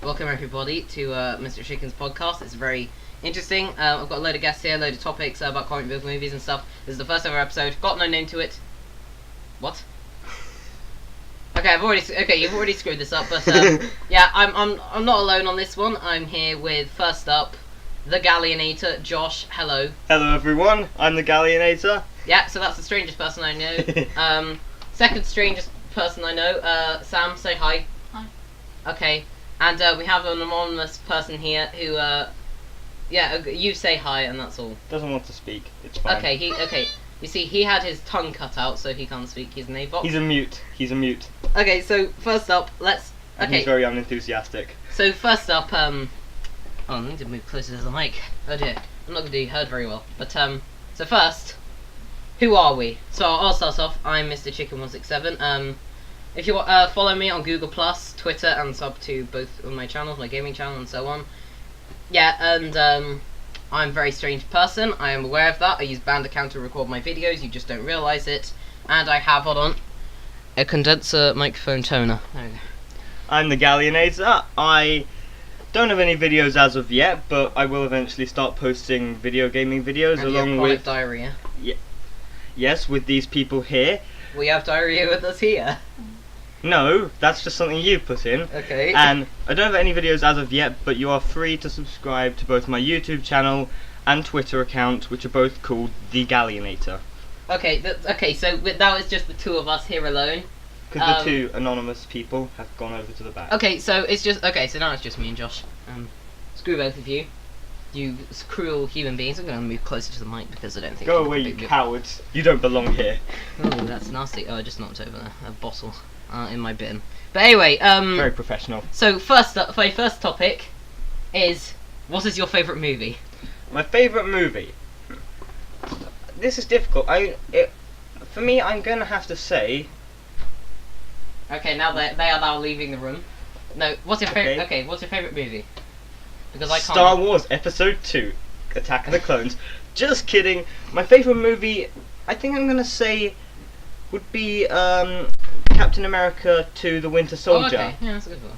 welcome everybody to Mr. Chicken's podcast. It's very interesting. I've got a load of guests here, a load of topics about comic book movies and stuff. This is the first ever episode. Got no name to it. What? Okay, you've already screwed this up, but yeah, I'm not alone on this one. I'm here with, first up, the Galleonator, Josh. Hello. Hello everyone, I'm the Galleonator. Yeah, so that's the strangest person I know. Second strangest person I know, Sam, say hi. Hi. Okay, and we have an anonymous person here who, yeah, you say hi and that's all. Doesn't want to speak, it's fine. Okay, you see, he had his tongue cut out, so he can't speak. He's an A-bot. He's a mute. Okay, so first up, And he's very unenthusiastic. So first up, oh, I need to move closer to the mic. Oh dear, I'm not going to be heard very well. But so first, who are we? So I'll start off. I'm Mr. Chicken167. If you follow me on Google+, Twitter, and sub to both of my channels, my gaming channel and so on. Yeah, and I'm a very strange person. I am aware of that. I use band account to record my videos. You just don't realise it. And I have, hold on, a condenser microphone toner. There we go. I'm the Galleonator. I don't have any videos as of yet, but I will eventually start posting video gaming videos and along with diarrhea. Yes, with these people here. We have diarrhea with us here. No, that's just something you put in. Okay. And I don't have any videos as of yet, but you are free to subscribe to both my YouTube channel and Twitter account, which are both called The Galleonator. Okay, so that was just the two of us here alone. Because the two anonymous people have gone over to the back. Okay, so now it's just me and Josh. Screw both of you. You cruel human beings. I'm going to move closer to the mic because I don't think... Go away, you cowards. You don't belong here. Oh, that's nasty. Oh, I just knocked over a bottle in my bin. But anyway, very professional. So first up, my first topic is, what is your favourite movie? My favourite movie? This is difficult. For me, I'm going to have to say... Okay, now they are now leaving the room. No, what's your favourite... Okay, what's your favourite movie? Because I can't... Star Wars Episode 2, Attack of the Clones. Just kidding. My favourite movie, I think I'm going to say, would be Captain America 2, The Winter Soldier. Oh, okay. Yeah, that's a good one.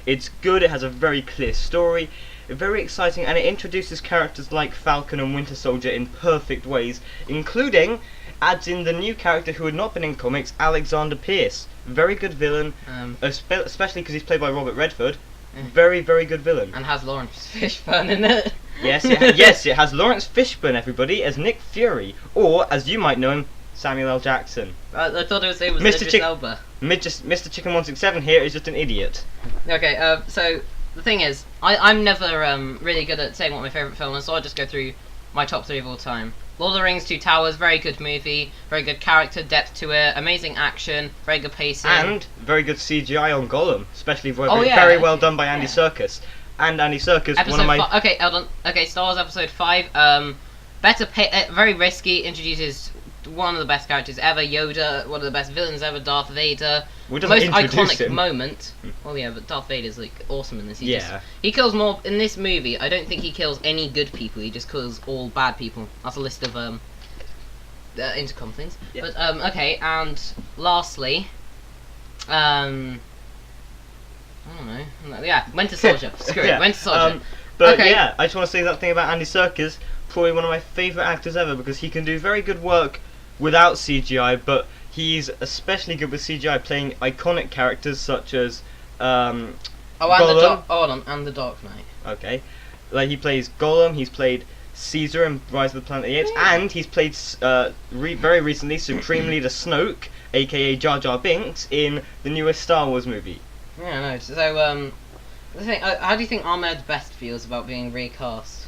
It's good, it has a very clear story, very exciting, and it introduces characters like Falcon and Winter Soldier in perfect ways, including... adds in the new character who had not been in comics, Alexander Pierce. Very good villain, especially because he's played by Robert Redford. Very, very good villain. And has Lawrence Fishburne in it. Yes, it has Lawrence Fishburne, everybody, as Nick Fury, or, as you might know him, Samuel L. Jackson. I thought it was Idris Elba. Mr. Chicken167 here is just an idiot. Okay, so the thing is, I'm never really good at saying what my favourite film is, so I'll just go through my top 3 of all time. Lord of the Rings, Two Towers, very good movie, very good character depth to it, amazing action, very good pacing. And very good CGI on Gollum, especially very well done by Andy Serkis. And Andy Serkis, episode one of my... Okay, hold on. Okay, Star Wars Episode 5, very risky, introduces one of the best characters ever, Yoda, one of the best villains ever, Darth Vader. Most iconic moment. Well, yeah, but Darth Vader's like awesome in this. He kills more in this movie. I don't think he kills any good people. He just kills all bad people. That's a list of intercom things. Yeah. But okay, and lastly, I don't know. Yeah, Winter Soldier. Screw it, Winter Soldier. But okay. Yeah, I just want to say that thing about Andy Serkis. Probably one of my favourite actors ever because he can do very good work without CGI, but he's especially good with CGI, playing iconic characters such as Gollum. And the Dark Knight. Okay, like he plays Gollum. He's played Caesar in Rise of the Planet of the Apes, and he's played very recently Supreme Leader Snoke, aka Jar Jar Binks, in the newest Star Wars movie. Yeah, no. So the thing, how do you think Ahmed Best feels about being recast?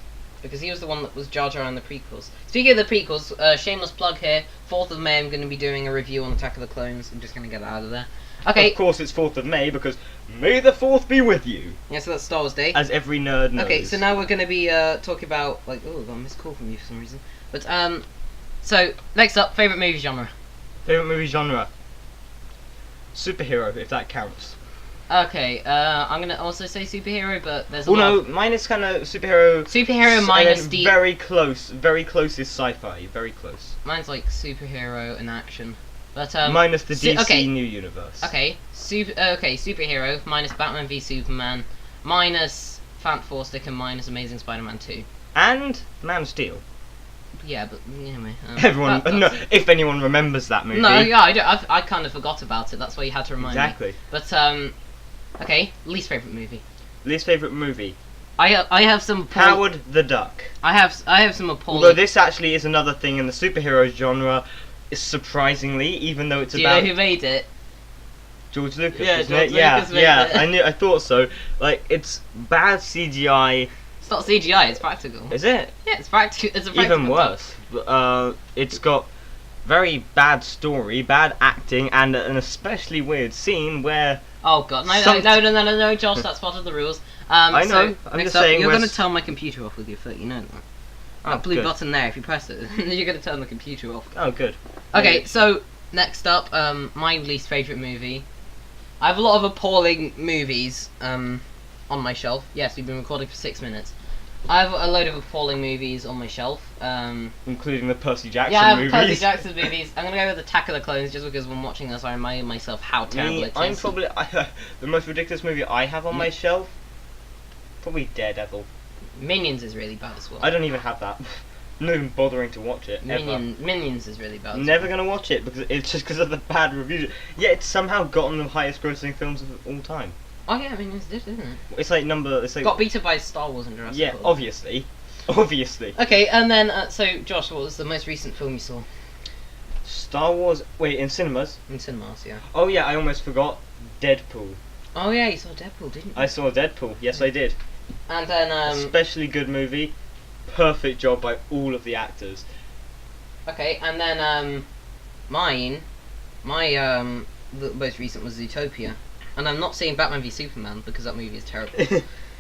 Because he was the one that was Jar Jar in the prequels. Speaking of the prequels, shameless plug here, 4th of May I'm going to be doing a review on Attack of the Clones. I'm just going to get that out of there. Okay. Of course it's 4th of May, because May the 4th be with you! Yeah, so that's Star Wars Day. As every nerd knows. Okay, so now we're going to be talking about, like, oh, I got a missed call from you for some reason. But, so, next up, favourite movie genre. Favourite movie genre? Superhero, if that counts. Okay, I'm gonna also say superhero, but there's a lot. No, mine is kind of superhero. Superhero minus the... Very close is sci-fi, very close. Mine's like superhero and action. But minus the DC new universe. Okay, superhero minus Batman v Superman, minus Fantastic and minus Amazing Spider-Man 2. And Man of Steel. Yeah, but anyway. Everyone, no, if anyone remembers that movie. No, yeah, I kind of forgot about it. That's why you had to remind me. Exactly. But okay, least favorite movie. Least favorite movie. I have some. Howard the Duck. I have some appalling. Although this actually is another thing in the superhero genre, surprisingly, even though it's Do you about know who made it? George Lucas. Yeah, wasn't George it? Yeah, Lucas made yeah. it. I thought so. Like, it's bad CGI. It's not CGI. It's practical. Is it? Yeah, it's practical. It's a practical. Even worse. It's got very bad story, bad acting, and an especially weird scene where. Oh god, no, Josh, that's part of the rules. I know. So, I'm next just up, saying. you're going to turn my computer off with your foot. You know that. Oh, That blue good. button there. If you press it, you're going to turn the computer off. Oh, good. Okay, so next up, my least favorite movie. I have a lot of appalling movies on my shelf. Yes, we've been recording for 6 minutes. I have a load of appalling movies on my shelf. Including the Percy Jackson Yeah, I have movies. Percy Jackson movies. I'm gonna go with Attack of the Clones just because when watching this, I remind myself how terrible it is. I'm probably the most ridiculous movie I have on my shelf. Probably Daredevil. Minions is really bad as well. I don't even have that. I'm not even bothering to watch it. Ever. Minions is really bad. Never gonna watch it because it's just because of the bad reviews. Yet it's somehow gotten the highest grossing films of all time. Oh yeah, Minions did, didn't it? It's like It's like Got beaten by Star Wars and Jurassic yeah, World. obviously. Okay, and then so Josh, what was the most recent film you saw Star Wars. Wait, in cinemas. in cinemas? Yeah. Oh yeah, I almost forgot. Deadpool. Oh yeah, you saw Deadpool, didn't you? I saw Deadpool. Yes, I did. And then Especially good movie. Perfect job by all of the actors. okay, and then my the most recent was Zootopia, and I'm not seeing Batman v Superman because that movie is terrible.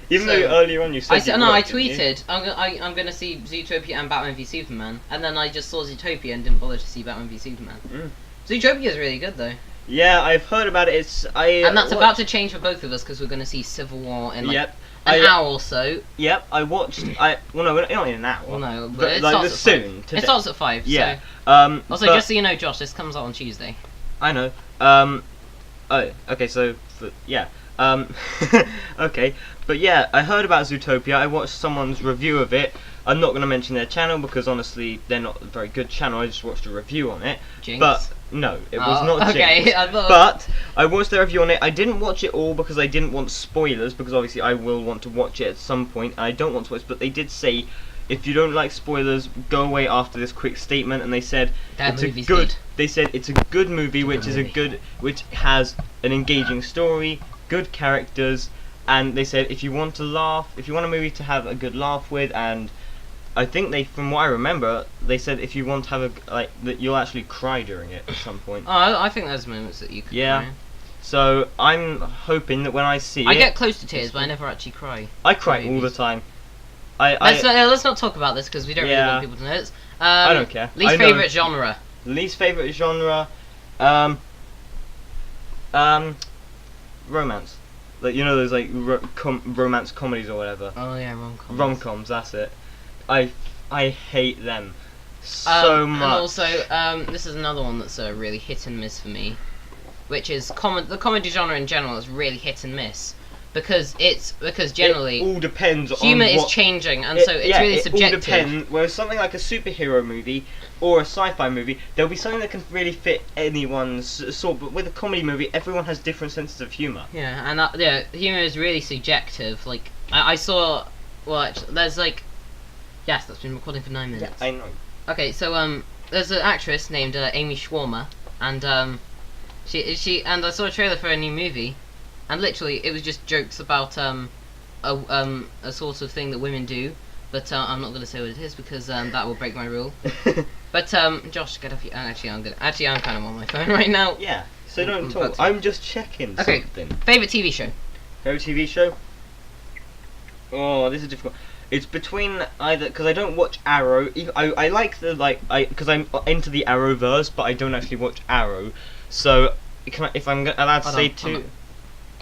Even So, though earlier on you said I didn't you? tweeted I'm gonna see Zootopia and Batman v Superman, and then I just saw Zootopia and didn't bother to see Batman v Superman. Zootopia is really good though, Yeah, I've heard about it. and that's about to change for both of us because we're gonna see Civil War in like an hour or so. Yep, I watched. Well, no, not in an hour. Well, no, but it like starts at soon. 5. It starts at 5. Yeah. So. Also, but- just so you know, Josh, this comes out on Tuesday. I know. Oh, okay. So, yeah. Okay, but yeah, I heard about Zootopia. I watched someone's review of it. I'm not going to mention their channel because honestly, they're not a very good channel. I just watched a review on it. Jinx. But no, it was not okay, Jinx. I thought. But I watched their review on it. I didn't watch it all because I didn't want spoilers, because obviously I will want to watch it at some point. And I don't want spoilers, but they did say if you don't like spoilers, go away after this quick statement. And they said That it's a movie's good. good. They said it's a good movie, which has an engaging story, good characters, and they said if you want to laugh, if you want a movie to have a good laugh with, and I think from what I remember, they said if you want to have that you'll actually cry during it at some point. Oh, I think there's moments that you can Yeah. cry. So I'm hoping that when I see I it, get close to tears, but I never actually cry. I cry all the time. Let's not talk about this because we don't really Yeah. want people to know this. I don't care. Least I know. favorite genre. Least favorite genre, romance. Like, you know those like romance comedies or whatever. Oh yeah, rom-coms. Rom-coms, that's it. I hate them so much. And also, this is another one that's really hit and miss for me, which is the comedy genre in general is really hit and miss because generally it all depends humour on is changing, and so it's really subjective. All depends. Whereas something like a superhero movie or a sci-fi movie, there'll be something that can really fit anyone's sort. But with a comedy movie, everyone has different senses of humour. Yeah, and humour is really subjective. Like I saw, well, actually, there's like, yes, that's been recording for 9 minutes. Yeah, I know. Okay, so there's an actress named Amy Schwarmer, and she and I saw a trailer for a new movie, and literally it was just jokes about a sort of thing that women do, but I'm not gonna say what it is because that will break my rule. But Josh, get off your. I'm kind of on my phone right now. Yeah. So don't talk. But- I'm just checking Okay. something. Favorite TV show? Favorite TV show? Oh, this is difficult. It's between either, because I don't watch Arrow. I like because I'm into the Arrowverse, but I don't actually watch Arrow. So if I'm allowed to say two.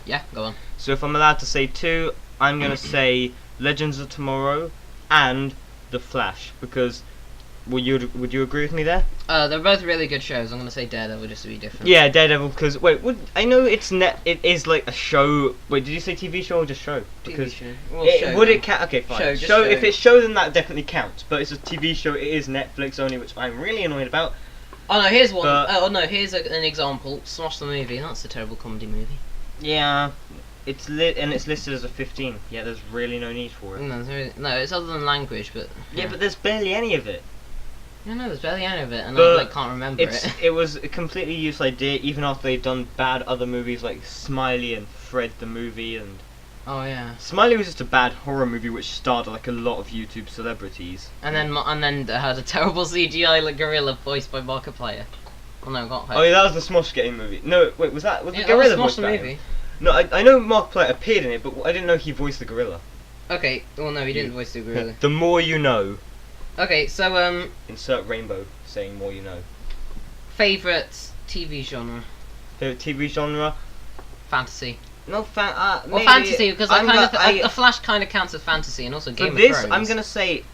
Yeah, go on. So if I'm allowed to say two, I'm gonna say Legends of Tomorrow and The Flash, because Would you agree with me there? They're both really good shows. I'm gonna say Daredevil just to be different. Yeah, Daredevil. Because I know it's It is like a show. Wait, did you say TV show or just show? TV show. Well, Would it count? Okay, fine. Show, just show. show. If it's show, then that definitely counts. But it's a TV show. It is Netflix only, which I'm really annoyed about. Oh no, here's one. Here's an example. Smosh the Movie. That's a terrible comedy movie. Yeah, it's listed as a 15. Yeah, there's really no need for it. No, it's other than language, but yeah, but there's barely any of it. No, there's barely any of it, and But I can't remember it. It was a completely useless idea, even after they've done bad other movies like Smiley and Fred the movie, and Oh yeah. Smiley was just a bad horror movie which starred like a lot of YouTube celebrities. And then they had a terrible CGI like gorilla voiced by Markiplier. Oh no, got her. Oh yeah, that was the Smosh Getting movie. No, wait, was the Yeah, gorilla that was voiced Smosh by the him? movie. No, I know Markiplier appeared in it, but I didn't know he voiced the gorilla. Okay, well no, he didn't voice the gorilla. The more you know. Okay, so Insert rainbow saying more you know. favourite TV genre? Favorite TV genre? Fantasy. No Well, maybe fantasy because I'm The Flash kind of counts as fantasy, and also for Game this, of Thrones. I'm gonna say,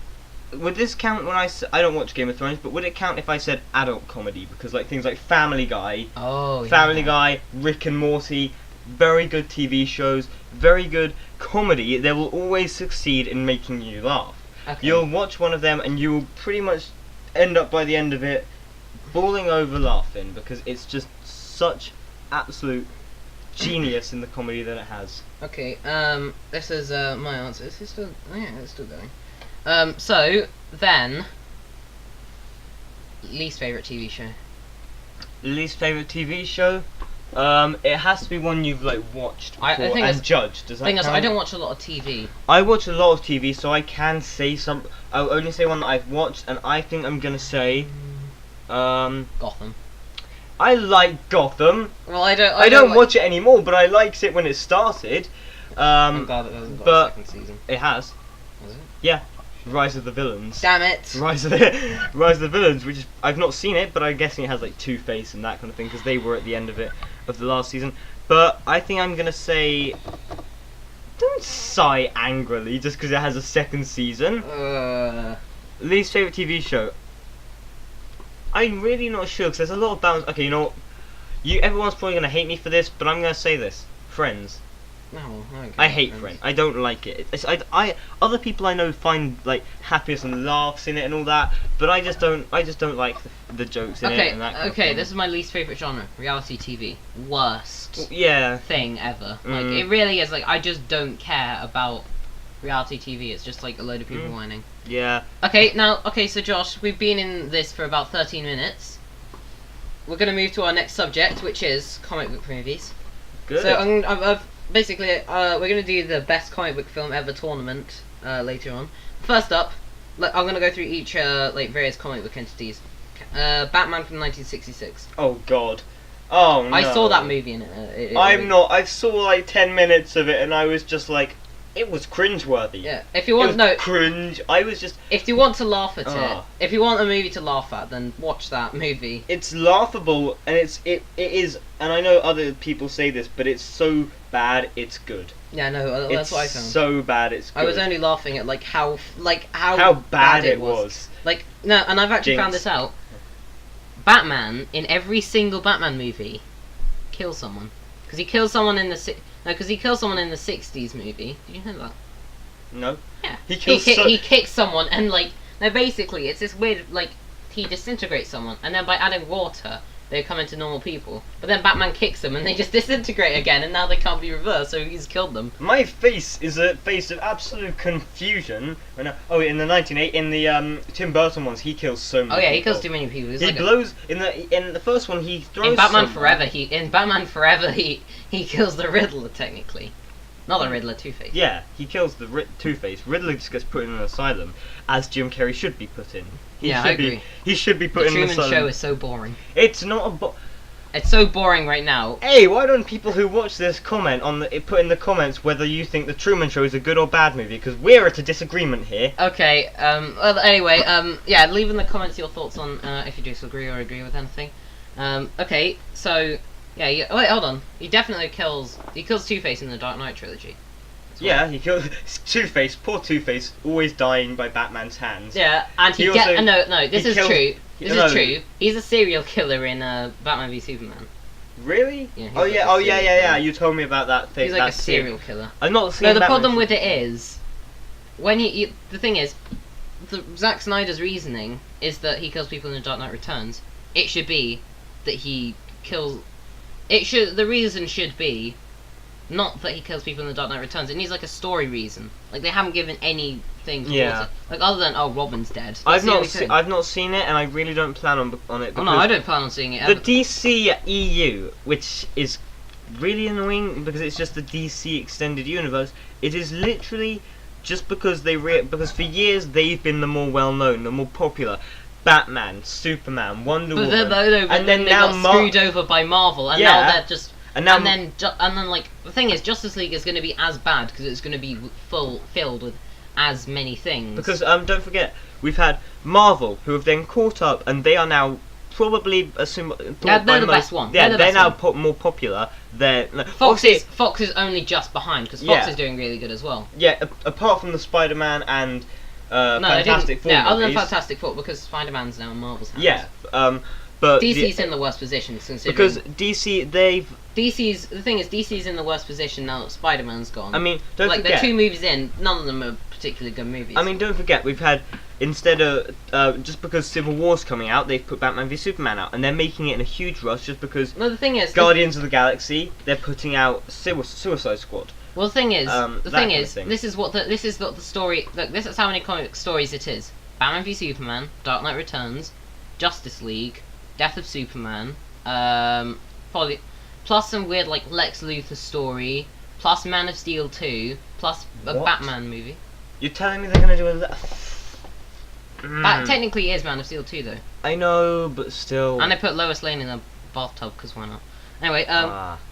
would this count when I don't watch Game of Thrones, but would it count if I said adult comedy? Because like things like Family Guy, Oh, Family yeah. Guy, Rick and Morty, very good TV shows, very good comedy. They will always succeed in making you laugh. Okay. You'll watch one of them and you will pretty much end up by the end of it falling over laughing because it's just such absolute genius in the comedy that it has. Okay, this is my answer. Is this still? Oh, yeah, it's still going. So then, least favorite TV show. Least favorite TV show? It has to be one you've like watched before and judged. Does that Thing is, count? I don't watch a lot of TV. I watch a lot of TV, so I can say some. I'll only say one that I've watched, and I think I'm gonna say, Gotham. I like Gotham. Well, I don't. I don't watch it anymore, but I liked it when it started. I'm glad it hasn't got but a second season. It has. Has it? Yeah, Rise of the Villains. Damn it! Rise of the Villains, which is, I've not seen it, but I'm guessing it has like Two-Face and that kind of thing because they were at the end of the last season. But I think I'm gonna say, don't sigh angrily just because it has a second season. Least favorite TV show. I'm really not sure because there's a lot of balance. Okay, you know, everyone's probably gonna hate me for this, but I'm gonna say this: Friends. No, I hate Friends. I don't like it. Other people I know find like happiness and laughs in it and all that, but I just don't like the jokes in it and that kind of thing. This is my least favorite genre: reality TV. Worst Yeah. thing ever. Like it really is. Like I just don't care about reality TV. It's just like a load of people whining. Yeah. Okay, so Josh, we've been in this for about 13 minutes. We're gonna move to our next subject, which is comic book movies. Good. So basically, we're gonna do the best comic book film ever tournament later on. First up, I'm gonna go through each like various comic book entities. Batman from 1966. Oh God. Oh no. I saw that movie in it. I saw like 10 minutes of it and I was just like, it was cringeworthy. Yeah. If you want cringe. I was just. If you want to laugh at it, if you want a movie to laugh at, then watch that movie. It's laughable and it is, and I know other people say this, but it's so bad it's good. Yeah, no, that's what I found. It's so bad it's good. I was only laughing at how bad it was. Like no, and I've actually found Jinx. this out. Batman in every single Batman movie kills someone because he kills someone in the because he kills someone in the 60s movie. Did you know that? No. Yeah. He kicks someone and like basically it's this weird like he disintegrates someone and then by adding water they come into normal people. But then Batman kicks them and they just disintegrate again and now they can't be reversed, so he's killed them. My face is a face of absolute confusion. In the Tim Burton ones, he kills so many. Oh yeah, he people. kills too many people. He blows in the first one. He throws. In Batman someone. Forever, he kills the Riddler technically, not the Riddler, Two-Face. Yeah, he kills the Two-Face. Riddler just gets put in an asylum, as Jim Carrey should be put in. I agree. He should be put in an asylum. The Truman Show is so boring. It's not a. It's so boring right now. Hey, why don't people who watch this comment put in the comments whether you think the Truman Show is a good or bad movie? Because we're at a disagreement here. Okay. Well, anyway. Yeah. Leave in the comments your thoughts on if you disagree or agree with anything. Okay. So yeah. Wait. Hold on. He definitely kills. He kills Two-Face in the Dark Knight trilogy. as well. Yeah, he killed Two-Face. Poor Two-Face, always dying by Batman's hands. Yeah, and he also- no, this is killed- true. This no. is true. He's a serial killer in Batman v Superman. Really? Yeah, he's Oh like yeah. a Oh yeah. serial Yeah. killer. You told me about that thing. He's like that a serial killer. I've not seen. No, the Batman problem v- with it is, when the thing is, Zack Snyder's reasoning is that he kills people in The Dark Knight Returns. It should be that he kills. The reason should be not that he kills people in The Dark Knight Returns. It needs like a story reason. Like they haven't given anything towards Yeah. it. Like other than Robin's dead. That's I've the only not. thing. I've not seen it, and I really don't plan on it. Oh no, I don't plan on seeing it. The Ever. DC EU, which is really annoying because it's just the DC extended universe. It is literally just because because for years they've been the more well known, the more popular. Batman, Superman, Wonder But Woman, then they now got screwed over by Marvel, and now they're just. and now And then like the thing is, Justice League is going to be as bad because it's going to be filled with as many things. because don't forget we've had Marvel who have then caught up and they are now probably They're the best one. Yeah, They're the they're best now more popular. They're Fox is only just behind because Fox Yeah. is doing really good as well. yeah. Apart from the Spider-Man and Fantastic Four Yeah, other than movies. Fantastic Four because Spider-Man's now in Marvel's hands. Yeah, but DC's in the worst position considering because DC the thing is DC's in the worst position now that Spider-Man's gone. I mean, don't like forget. they're 2 movies in, none of them are particularly good movies. I mean, don't forget we've had instead of just because Civil War's coming out, they've put Batman v Superman out, and they're making it in a huge rush just because no, the thing is Guardians of the Galaxy they're putting out Suicide Squad. Well, the thing is, thing. this is what the story. Look, this is how many comic stories it is: Batman v Superman, Dark Knight Returns, Justice League, Death of Superman, probably plus some weird like Lex Luthor story, plus Man of Steel 2, plus a What? Batman movie. You're telling me they're gonna do a? That technically is Man of Steel 2 though, I know, but still. and I put Lois Lane in a bathtub because why not? Anyway,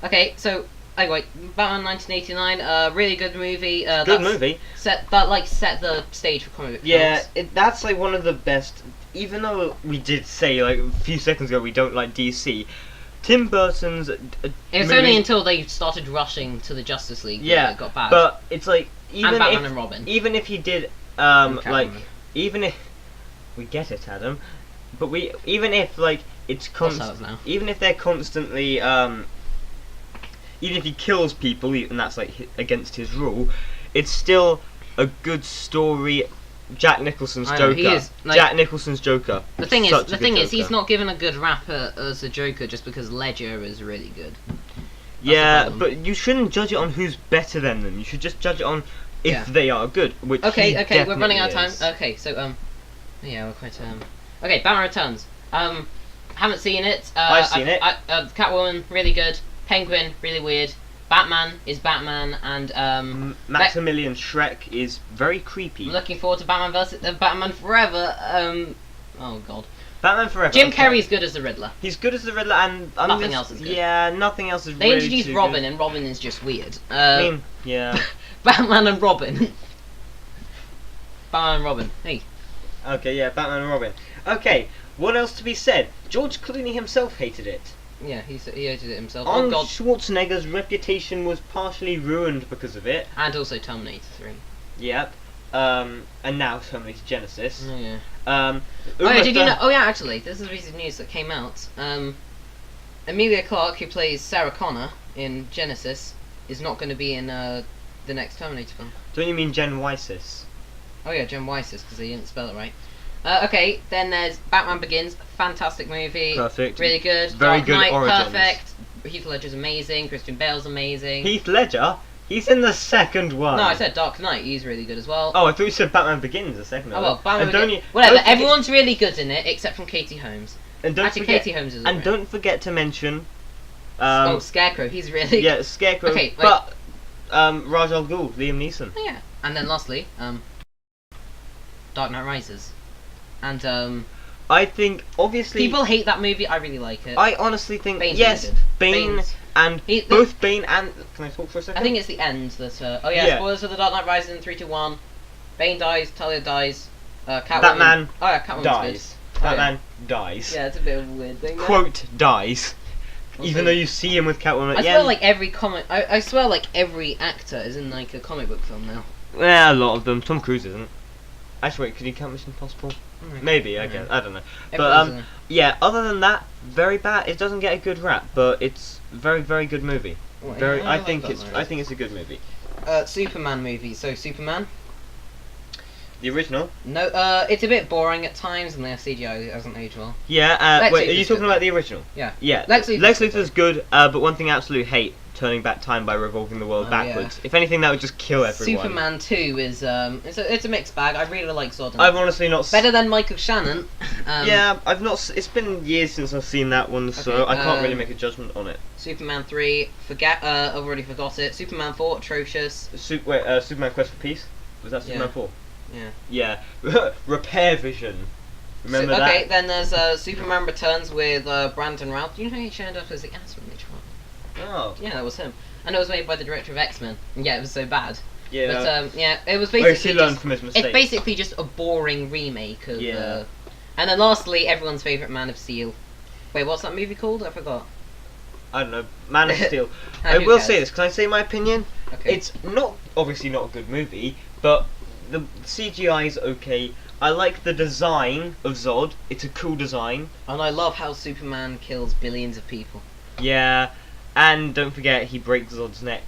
okay, so. Anyway, Batman 1989, really good movie. Good movie. Set the stage for comic book Yeah, films. that's like one of the best. Even though we did say like a few seconds ago we don't like DC, Tim Burton's. It was only until they started rushing to the Justice League that it got bad. But it's like even and Batman if and Robin. even if he did And like Catwoman. even if we get it, Adam, but even if like it's constant, now. even if they're constantly even if he kills people and that's like against his rule, it's still a good story. Jack Nicholson's I know, Joker. he is, like- Jack Nicholson's Joker. The thing Such is, a good he's Joker. not given a good rap as a Joker just because Ledger is really good. Yeah, problem. but you shouldn't judge it on who's better than them. You should just judge it on if Yeah. they are good. Which he Okay, we're running out of definitely time. is. Okay, so yeah, we're quite Okay, Batman Returns. Haven't seen it. I've seen it. Catwoman, really good. Penguin, really weird. Batman is Batman, and Maximilian Shrek is very creepy. I'm looking forward to Batman Forever. Oh god. Batman Forever. Jim okay. Carrey's good as the Riddler. He's good as the Riddler, and Nothing else is good. Yeah, nothing else is. They really introduced too Robin, good. and Robin is just weird. I mean, yeah. Batman and Robin. Batman and Robin. Hey. Okay, yeah, Batman and Robin. Okay, what else to be said? George Clooney himself hated it. Yeah, he hated it himself. Oh Arnold god. Schwarzenegger's reputation was partially ruined because of it. And also Terminator 3. Yep. And now Terminator Genesis. Oh yeah. Um, Oh yeah, did you Uma know? Oh yeah, actually, this is a piece of news that came out. Emilia Clarke, who plays Sarah Connor in Genesis, is not going to be in the next Terminator film. Don't you mean Jen Weiss? Oh yeah, Jen Weiss, because they didn't spell it right. Okay, then there's Batman Begins, fantastic movie. Perfect. Really good. Very Dark good Knight, origins. perfect. Heath Ledger's amazing. Christian Bale's amazing. Heath Ledger? He's in the second one. No, I said Dark Knight. He's really good as well. Oh, I thought you said Batman Begins the second one. Oh well, Batman And don't Begins. you- Whatever. don't forget- Everyone's really good in it except from Katie Holmes. And don't Actually, forget, Katie Holmes is. and alright. don't forget to mention. Scarecrow. He's really. Yeah, Scarecrow. Okay, wait. But Raj Al Ghul, Liam Neeson. Oh, yeah. And then lastly, Dark Knight Rises, and I think obviously people hate that movie. I really like it. I honestly think Bane's yes, really good. Bane Bane's- and both Bane and. Can I talk for a second? I think it's the end that. Oh yeah, Yeah. spoilers for the Dark Knight Rises in 3, 2, 1. Bane dies. Talia dies. Catwoman. Batman Oh yeah, Catwoman's dies. good. Oh, Batman dies. Yeah, it's a bit of a weird thing. there. Quote dies. Even though you see him with Catwoman at I the swear, end. like every comic, I swear, like every actor is in like a comic book film now. Yeah, a lot of them. Tom Cruise isn't. Actually, wait, could you count Mission Impossible? Mm. Maybe, I guess. I don't know. Everyone's But yeah. Other than that, very bad. It doesn't get a good rap, but it's very, very good movie. Well, Very. yeah, I like think that it's. movie. I think it's a good movie. Superman movie. So Superman. The original. No, it's a bit boring at times, and their CGI hasn't aged well. Yeah. Lex Wait, are Luthor's you talking good. about the original? Yeah. Yeah. Lex Luthor's good. But one thing I absolutely hate: turning back time by revolving the world Oh, backwards. yeah. If anything, that would just kill everyone. Superman 2 is it's a mixed bag. I really like Zod. I've honestly not. Better than Michael Shannon. Yeah, I've not. It's been years since I've seen that one, so Okay, I can't really make a judgment on it. Superman 3, I've already forgot it. Superman 4, atrocious. Superman Quest for Peace. Was that Superman Yeah. 4? Yeah. Yeah. Repair Vision. Remember that? Okay, then there's Superman Returns with Brandon Routh. Do you know he turned up as the Answer in the trial? Oh. Yeah, that was him. And it was made by the director of X-Men. Yeah, it was so bad. Yeah. But yeah, it was He basically learned just, from his mistakes. it's basically just a boring remake of. Yeah. And then lastly, everyone's favourite Man of Steel. Wait, what's that movie called? I forgot. I don't know. Man of Steel. Who I will cares? say this. Can I say my opinion? Okay. It's obviously not a good movie, but the CGI is okay. I like the design of Zod. It's a cool design. And I love how Superman kills billions of people. Yeah. And don't forget, he breaks Zod's neck.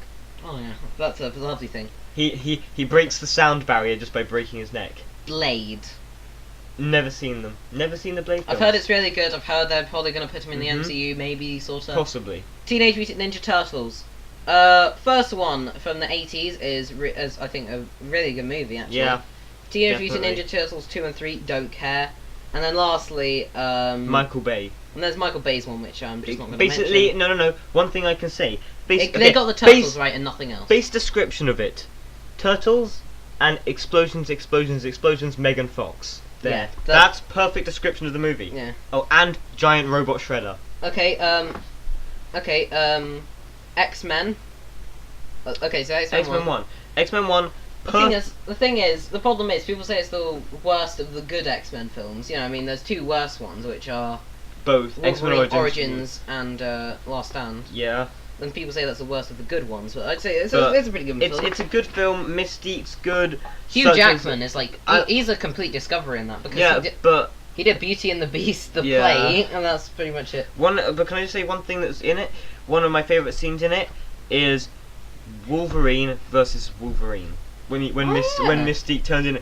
Oh yeah, that's a lovely thing. He breaks the sound barrier just by breaking his neck. Blade. Never seen them. Never seen the Blade I've films. heard it's really good. I've heard they're probably going to put him in the Mhm. MCU, maybe, sort of. Possibly. Teenage Mutant Ninja Turtles. First one from the 80s is I think a really good movie actually. Yeah. Teenage Mutant definitely. Ninja Turtles 2 and 3, don't care. And then lastly, Michael Bay. and there's Michael Bay's one, which I'm just not going to Basically, mention. no. One thing I can say. They got the turtles right and nothing else. Base description of it: turtles and explosions, Megan Fox. There. Yeah, That's perfect description of the movie. Yeah. Oh, and giant robot shredder. Okay, X-Men. Okay, so X-Men 1. X-Men 1. The problem is, people say it's the worst of the good X-Men films. You know, I mean, there's two worse ones, which are Both. X-Men Wolverine Origins. and Last Stand. Yeah. And people say that's the worst of the good ones, but I'd say it's But a pretty good film. It's a good film. Mystique's good. Hugh Such Jackman is like I- he's a complete discovery in that because Yeah, but he did Beauty and the Beast, the Yeah. play, and that's pretty much it. but can I just say one thing that's in it? One of my favourite scenes in it is Wolverine versus Wolverine. When Yeah. Mystique turns in,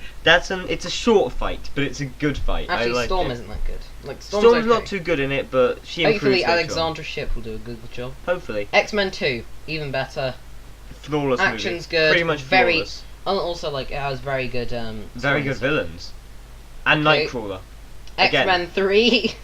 it's a short fight, but it's a good fight. Actually, I like Storm it. isn't that good. Like Storm's Storm's okay. not too good in it, but she improves Hopefully, later on. Alexandra Shipp will do a good job. Hopefully, X-Men 2, even better. flawless Action's movie. good. Pretty much very. flawless. And also, like, it has very good. Very good stories. villains. And Okay. Nightcrawler. Again. X-Men 3.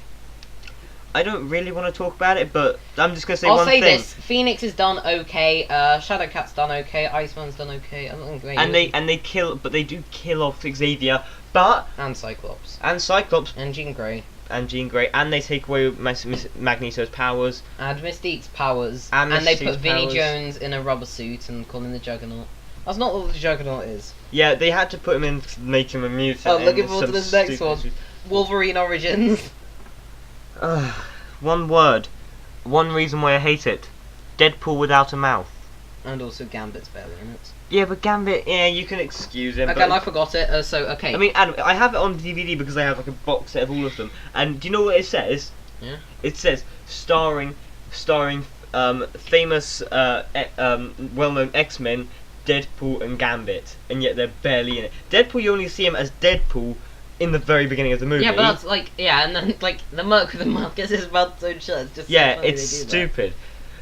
I don't really want to talk about it, but I'm just gonna say I'll one say thing. this: Phoenix is done okay. Shadowcat's done okay. Iceman's done okay. I don't think They kill, but they do kill off Xavier, but and Cyclops and Cyclops and Jean Grey and Jean Grey, and they take away Magneto's powers. and Mystique's powers, And they Mystique's put Vinnie powers. Jones in a rubber suit and call him the Juggernaut. That's not what the Juggernaut is. Yeah, they had to put him in to make him a mutant. Oh, looking and forward to some this next stupid one. shit. Wolverine Origins. One word. One reason why I hate it. Deadpool without a mouth. And also Gambit's barely in it. Yeah, but Gambit, yeah, you can excuse him. Okay, but and I forgot it. Okay. I mean, Adam, I have it on DVD because I have like a box set of all of them. And do you know what it says? Yeah. It says starring famous well-known X-Men, Deadpool and Gambit, and yet they're barely in it. Deadpool, you only see him as Deadpool in the very beginning of the movie. Yeah, but that's like and then like the Merc with the mouth gets his mouth so shut. It's just so yeah, funny it's they do that. stupid.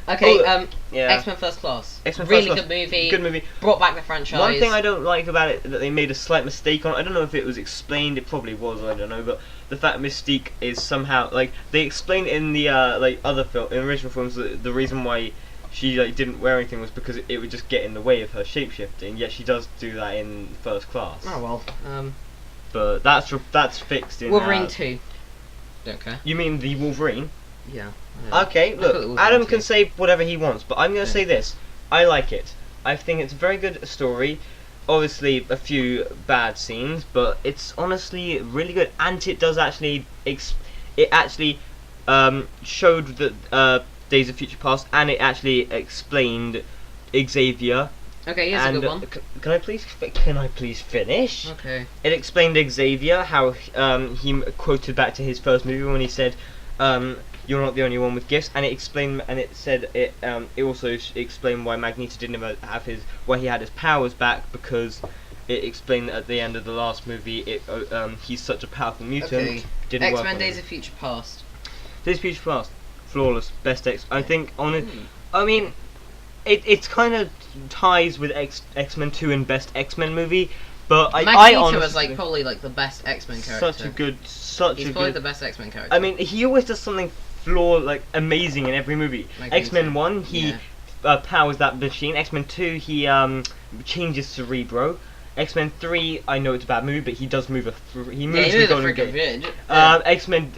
Okay, Yeah. X-Men First Class. X-Men really First Class, good movie. Good movie. Brought back the franchise. One thing I don't like about it that they made a slight mistake on. I don't know if it was explained. It probably was. I don't know. But the fact Mystique is somehow like they explained in the in original films that the reason why she didn't wear anything was because it would just get in the way of her shapeshifting. Yet she does do that in First Class. Oh well. But that's fixed in Wolverine 2. Don't care. You mean the Wolverine? Yeah. Okay, I thought it look, was Adam Wolverine can 2. say whatever he wants, but I'm going to Yeah. say this. I like it. I think it's a very good story. Obviously, a few bad scenes, but it's honestly really good. And it does actually, showed that Days of Future Past, and it actually explained Xavier. Okay, here's a good one. Can I please finish? Okay. It explained Xavier, how he quoted back to his first movie when he said, "You're not the only one with gifts," and it explained, and it said it also explained why Magneto didn't have why he had his powers back, because it explained that at the end of the last movie, he's such a powerful mutant. Okay. Didn't work X-Men on Days him. of Future Past. Days of Future Past, flawless, best X. I think on it. I mean, it's kind of ties with X-Men 2 and best X-Men movie, but I honestly was like probably like the best X-Men character. He's probably the best X-Men character. I mean, he always does something amazing in every movie. X-Men 1, he powers that machine. X-Men 2, he changes Cerebro. X-Men 3, I know it's a bad movie, but he does move he moves the Golden Gate. X-Men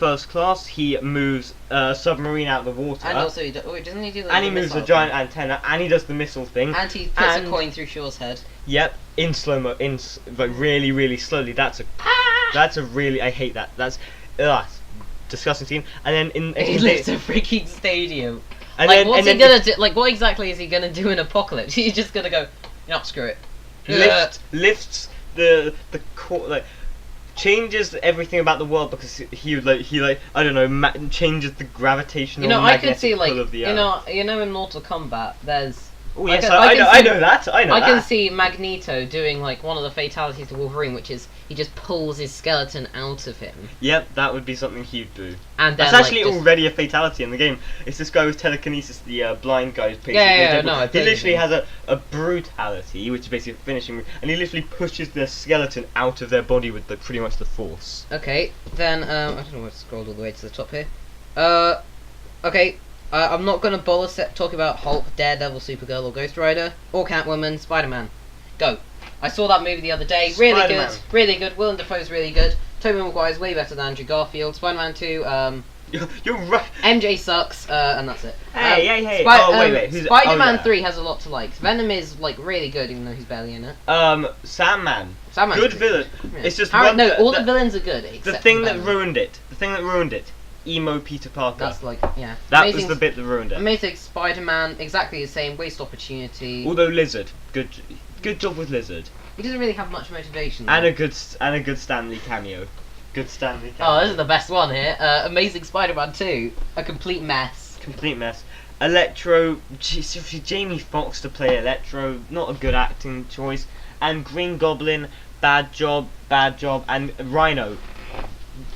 First Class, he moves a submarine out of the water. And also, doesn't he do like and he moves a giant antenna, and he does the missile thing. And he puts a coin through Shaw's head. Yep, in slow-mo, like really, really slowly. That's a really, I hate that. That's disgusting scene. And then he lifts a freaking stadium. And like, then, what's he gonna do? Like, what exactly is he gonna do in Apocalypse? He's just gonna go, no, screw it. Lifts the core, like changes everything about the world, because he I don't know, changes the gravitational. I could see like pull of the in Mortal Kombat there's. Oh yes, I know that. I can see Magneto doing like one of the fatalities to Wolverine, which is he just pulls his skeleton out of him. Yep, that would be something he'd do. And that's actually already a fatality in the game. It's this guy with telekinesis, the blind guy. He literally has a brutality, which is basically a finishing move, and he literally pushes the skeleton out of their body with pretty much the force. Okay, then I don't know where to scroll all the way to the top here. Okay. I'm not going to bother talking about Hulk, Daredevil, Supergirl, or Ghost Rider, or Catwoman, Spider-Man. Go. I saw that movie the other day. Really Spider-Man. good. Really good. Willem Dafoe's really good. Tobey Maguire's way better than Andrew Garfield. Spider-Man 2, You're right. MJ sucks, and that's it. Hey. Wait. Spider-Man 3 has a lot to like. Venom is like really good, even though he's barely in it. Sandman. Sandman's good villain. Yeah. It's just all the villains are good. The thing that ruined it. Emo Peter Parker. That's like, yeah. That was the bit that ruined it. Amazing Spider-Man, exactly the same, waste opportunity. Although Lizard, good job with Lizard. He doesn't really have much motivation. And a good Stan Lee cameo. Good Stan Lee cameo. Oh, this is the best one here. Amazing Spider-Man 2, a complete mess. Electro, Jamie Foxx to play Electro, not a good acting choice. And Green Goblin, bad job, and Rhino.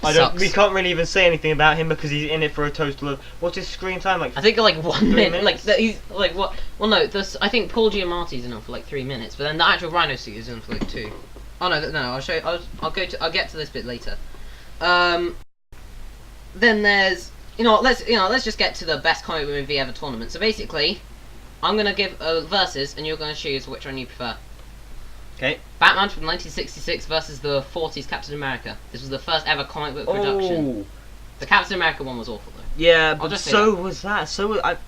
We can't really even say anything about him because he's in it for a total of, what's his screen time, like? I think like 1 minute. minutes? Like he's like what? Well, no. I think Paul Giamatti's in it for like 3 minutes, but then the actual Rhino suit is in for like 2. Oh no, I'll show you. I'll get to this bit later. Then there's let's just get to the best comic book movie ever tournament. So basically, I'm gonna give verses, and you're gonna choose which one you prefer. Okay. Batman from 1966 versus the 40s Captain America. This was the first ever comic book production. The Captain America one was awful though. Yeah, but so was that.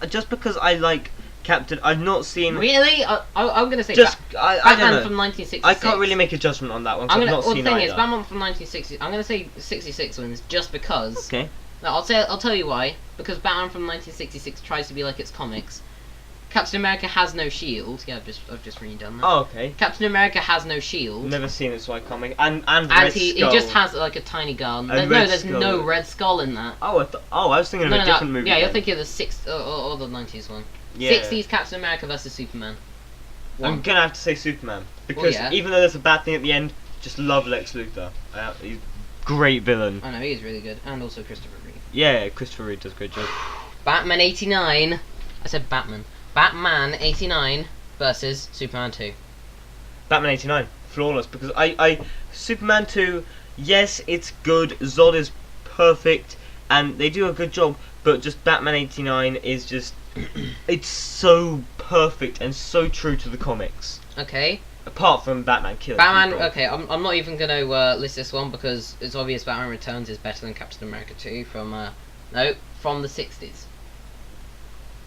Just because I like Captain, I've not seen. Really? I'm gonna say I Batman don't know. from 1966. I can't really make a judgment on that one. I've not seen the thing either. is, Batman from 1960. I'm gonna say 66 wins just because. Okay. No, I'll tell you why. Because Batman from 1966 tries to be like its comics. Captain America has no shield. Yeah, I've just redone that. Oh, okay. Captain America has no shield. Never seen it, so I can't make. And Red he Skull. just has like a tiny gun. There's no Red Skull in that. Oh, I was thinking of a different movie. Yeah, then. you're thinking of the 6th or the 90s one. Yeah. 60s Captain America versus Superman. I'm gonna have to say Superman because even though there's a bad thing at the end, just love Lex Luthor. He's great villain. I know, he is really good, and also Christopher Reeve. Yeah, Christopher Reeve does a great job. Batman 89. I said Batman. Batman 89 versus Superman 2. Batman 89, flawless, because Superman 2, yes, it's good, Zod is perfect, and they do a good job, but just Batman 89 is just, it's so perfect and so true to the comics. Okay. Apart from Batman killing people. Okay, I'm not even going to list this one because it's obvious Batman Returns is better than Captain America 2 from the 60s.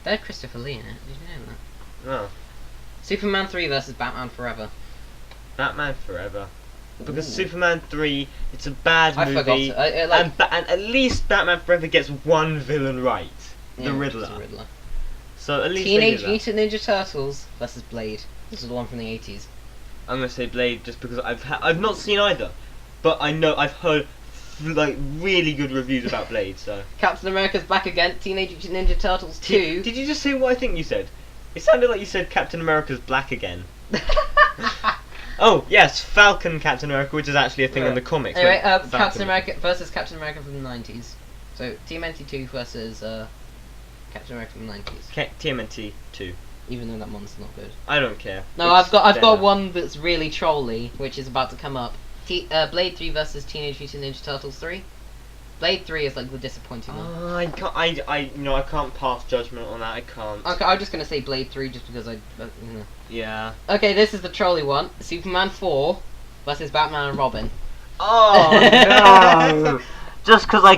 There's Christopher Lee in it. Did you know that? No. Superman 3 versus Batman Forever. Batman Forever. Because Superman 3, it's a bad movie. I forgot. And at least Batman Forever gets one villain right. Yeah, the which is Riddler. the Riddler. So at least Teenage they did that. Mutant Ninja Turtles versus Blade. This is the one from the 80s. I'm gonna say Blade just because I've not seen either, but I know I've heard like really good reviews about Blade. So Captain America's back again. Teenage Mutant Ninja Turtles 2. Did you just say what I think you said? It sounded like you said Captain America's black again. Oh yes, Falcon Captain America, which is actually a thing in the comics. Anyway, when Captain America versus Captain America from the 90s. So TMNT 2 versus Captain America from the 90s. TMNT 2. Even though that one's not good. I don't care. No, It's I've got better. one that's really trolly, which is about to come up. Blade 3 versus Teenage Mutant Ninja Turtles 3. Blade 3 is like the disappointing one. I can't. I can't pass judgment on that. I can't. Okay, I'm just gonna say Blade 3 just because I. Yeah. Okay, this is the trolly one. Superman 4 versus Batman and Robin. Oh no! Just because I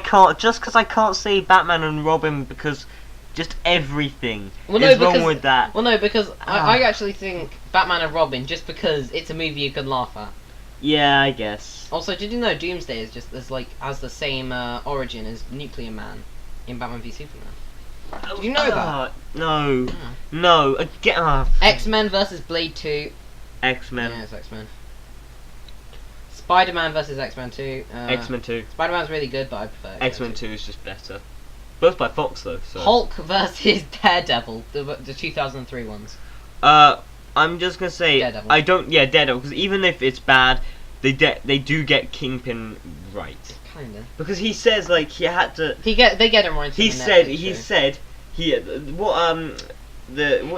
can't say Batman and Robin because just everything is wrong with that. Well, no, because I actually think Batman and Robin just because it's a movie you can laugh at. Yeah, I guess. Also, did you know Doomsday is has the same origin as Nuclear Man in Batman v Superman? Did you know that? No. Yeah. No. Again. X-Men versus Blade 2. X-Men. Yeah, it's X-Men. Spider-Man versus X-Men 2. X-Men 2. Spider-Man's really good, but I prefer X-Men 2 is just better. Both by Fox though. So. Hulk versus Daredevil, the 2003 ones. I'm just gonna say Daredevil. I don't. Yeah, Daredevil. Because even if it's bad, they do get Kingpin right. Kinda. Because he says like he had to. They get him right. He said what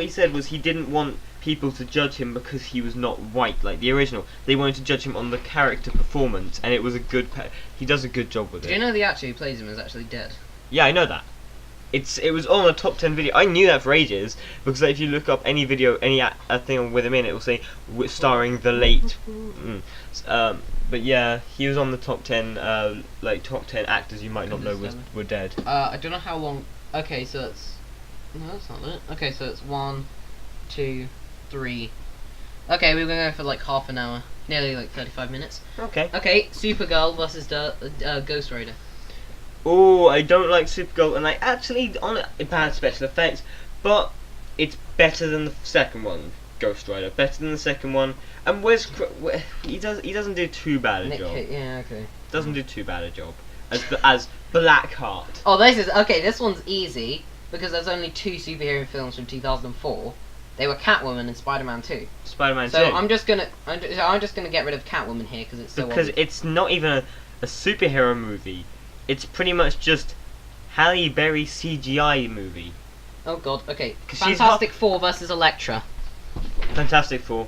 he said was he didn't want people to judge him because he was not white like the original. They wanted to judge him on the character performance, and it was a good. He does a good job with it. Do you know the actor who plays him is actually dead? Yeah, I know that. It was on a top 10 video. I knew that for ages because if you look up any video, any thing with him in it, will say starring the late. But yeah, he was on the top 10, top 10 actors you might not know were dead. I don't know how long. Okay, so it's no, that's not it. Okay, so it's 1, 2, 3. Okay, we're gonna go for like half an hour, nearly like 35 minutes. Okay. Okay, Supergirl versus Ghost Rider. Oh, I don't like Supergirl, and I actually bad special effects, but it's better than the second one, Ghost Rider. Better than the second one, and he doesn't do too bad a job. Yeah, okay. Doesn't do too bad a job as Blackheart. Oh, this one's easy because there's only 2 superhero films from 2004. They were Catwoman and Spider-Man 2. Spider-Man 2. So I'm just gonna get rid of Catwoman here because it's so because obvious. it's not even a superhero movie. It's pretty much just Halle Berry CGI movie. Oh god, okay. 'Cause she's Fantastic Four versus Elektra. Fantastic Four.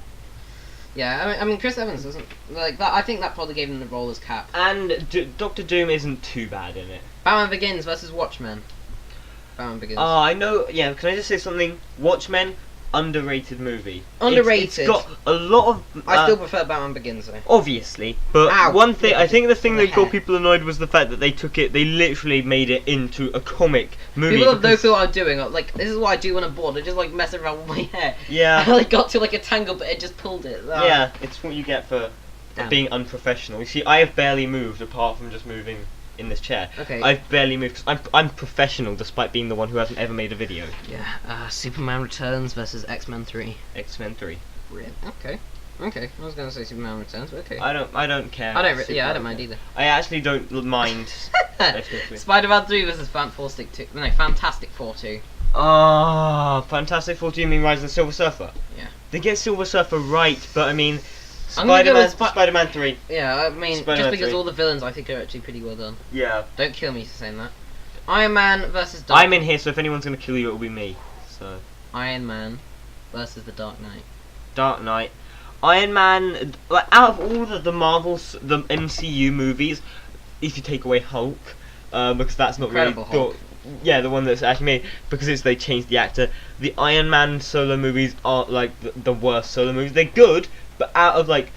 Yeah, I mean Chris Evans doesn't like that. I think that probably gave him the role as Cap. And Doctor Doom isn't too bad in it. Batman Begins versus Watchmen. Batman Begins. Oh, I know. Yeah, can I just say something? Watchmen, underrated movie. Underrated. It's got a lot of. I still prefer Batman Begins though. Obviously, but Ow. one thing I think the thing The that got hair. people annoyed was the fact that they literally made it into a comic movie. People have no because- clue what I'm doing. Like this is what I do when I'm bored. I just like messing around with my hair. Yeah. I like got to like a tangle, but it just pulled it. Ah. Yeah, it's what you get for Damn. being unprofessional. You see, I have barely moved apart from just moving in this chair. Okay. I've barely moved. 'Cause I'm professional despite being the one who hasn't ever made a video. Yeah. Superman Returns versus X-Men 3. X-Men 3. Rip. Okay. Okay. I was gonna say Superman Returns, but okay. I don't care. I don't mind either. I actually don't mind. X-Men 3. Spider-Man 3 versus Fantastic 2. No, Fantastic Four 2. Ah, Fantastic Four. Do you mean Rise of the Silver Surfer? Yeah. They get Silver Surfer right, but I mean, I'm gonna go with Spider-Man 3. Yeah, I mean, Spider-Man just because 3. all the villains I think are actually pretty well done. Yeah. Don't kill me for saying that. Iron Man versus Dark. I'm in here, so if anyone's gonna kill you, it'll be me. So. Iron Man versus the Dark Knight. Dark Knight. Iron Man, like out of all the Marvels, the MCU movies, if you take away Hulk, because that's not Incredible really Hulk. Yeah, the one that's actually made because they changed the actor. The Iron Man solo movies are like the worst solo movies. They're good, but out of like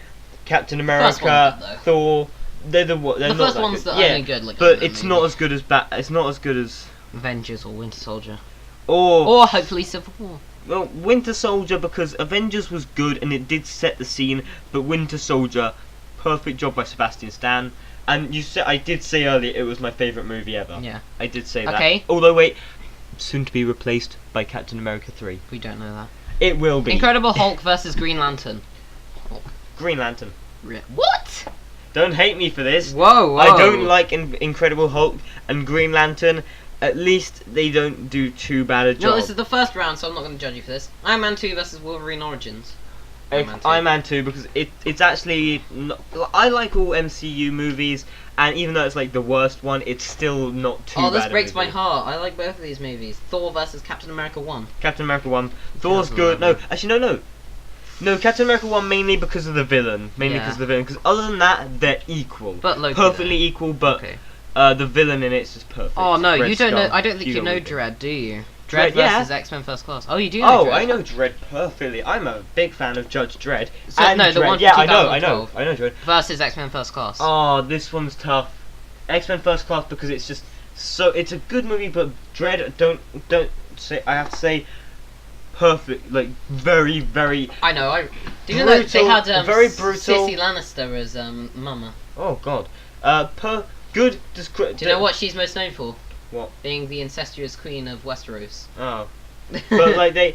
Captain First one's America, good, though. Thor, they're The not first that one's good. the Yeah, only good. Like, but Iron it's Man not movie. as good as It's not as good as Avengers or Winter Soldier. or Or hopefully Civil War. well, Winter Soldier, because Avengers was good and it did set the scene, but Winter Soldier, perfect job by Sebastian Stan. And I did say earlier it was my favourite movie ever. Yeah. I did say that. Okay. Although wait, soon to be replaced by Captain America 3. We don't know that. It will be. Incredible Hulk versus Green Lantern. Green Lantern. What? Don't hate me for this. Whoa, whoa. I don't like Incredible Hulk and Green Lantern. At least they don't do too bad a job. No, this is the first round, so I'm not going to judge you for this. Iron Man 2 versus Wolverine Origins. Iron Man 2 because it's actually not, I like all MCU movies, and even though it's like the worst one, it's still not too bad. Oh, this breaks my heart. I like both of these movies. Thor versus Captain America 1. Captain America 1. Thor's good. No, actually no. No, Captain America 1 mainly because of the villain. Because other than that, they're equal. But Loki, perfectly equal, but the villain in it's just perfect. Oh no, Red you don't Skull. know. I don't think you know Dredd, do you? Dredd yeah. versus X-Men First Class. Oh, you do know Dredd. I know Dredd perfectly. I'm a big fan of Judge Dredd. So, and no, the Dredd. one from Yeah, I know 2012. Dredd. Versus X-Men First Class. Oh, this one's tough. X-Men First Class because it's just so it's a good movie, but Dredd don't say I have to say perfect, like very very. I know. Do you know that they had very brutal. Cissy Lannister as Mama? Oh God. Good. Do you know what she's most known for? What? Being the incestuous queen of Westeros. Oh. But like they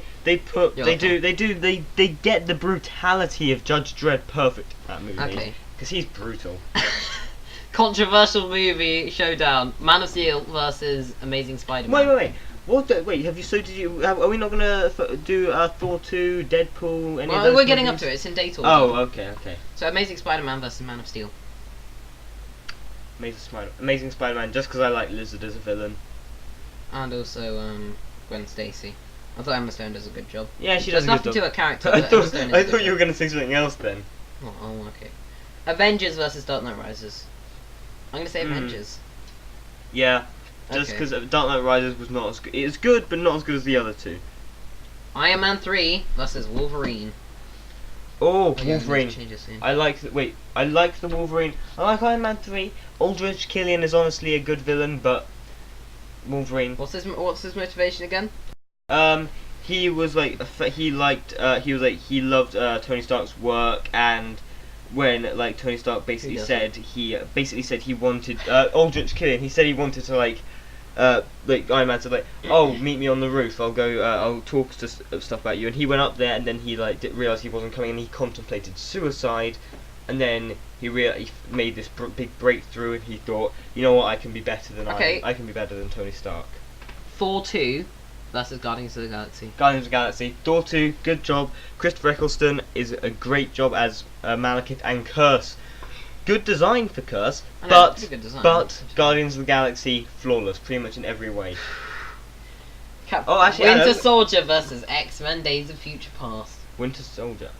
get the brutality of Judge Dredd perfect in that movie. Okay. Because he's brutal. Controversial movie showdown: Man of Steel versus Amazing Spider-Man. Wait. Wait, have you? So did you? Are we not gonna do Thor 2, Deadpool? Any of those we're getting movies? up to it. It's in date order. Oh, okay. So Amazing Spider-Man versus Man of Steel. Amazing Spider-Man, just because I like Lizard as a villain. And also Gwen Stacy. I thought Emma Stone does a good job. Yeah, she does There's a good nothing job. to her character. I but Emma Stone is a good thought you were job. gonna say something else then. Oh, okay. Avengers versus Dark Knight Rises. I'm gonna say Avengers. Yeah, just because Dark Knight Rises was not as good. It's good, but not as good as the other two. Iron Man 3 versus Wolverine. Oh, yeah, Wolverine. I like the Wolverine. I like Iron Man 3. Aldrich Killian is honestly a good villain, but Wolverine. What's his motivation again? He was like he loved Tony Stark's work, and when like Tony Stark basically said he wanted Aldrich Killian. He said he wanted to like Iron Man said like, oh, meet me on the roof. I'll go. I'll talk to stuff about you. And he went up there, and then he like realized he wasn't coming, and he contemplated suicide. And then he made this big breakthrough, and he thought, you know what, I can be better than I can be better than Tony Stark. Thor 2 versus Guardians of the Galaxy. Guardians of the Galaxy. Thor 2, good job. Christopher Eccleston is a great job as Malekith and Curse. Good design for Curse, but Guardians of the Galaxy flawless, pretty much in every way. Winter Soldier versus X-Men: Days of Future Past. Winter Soldier.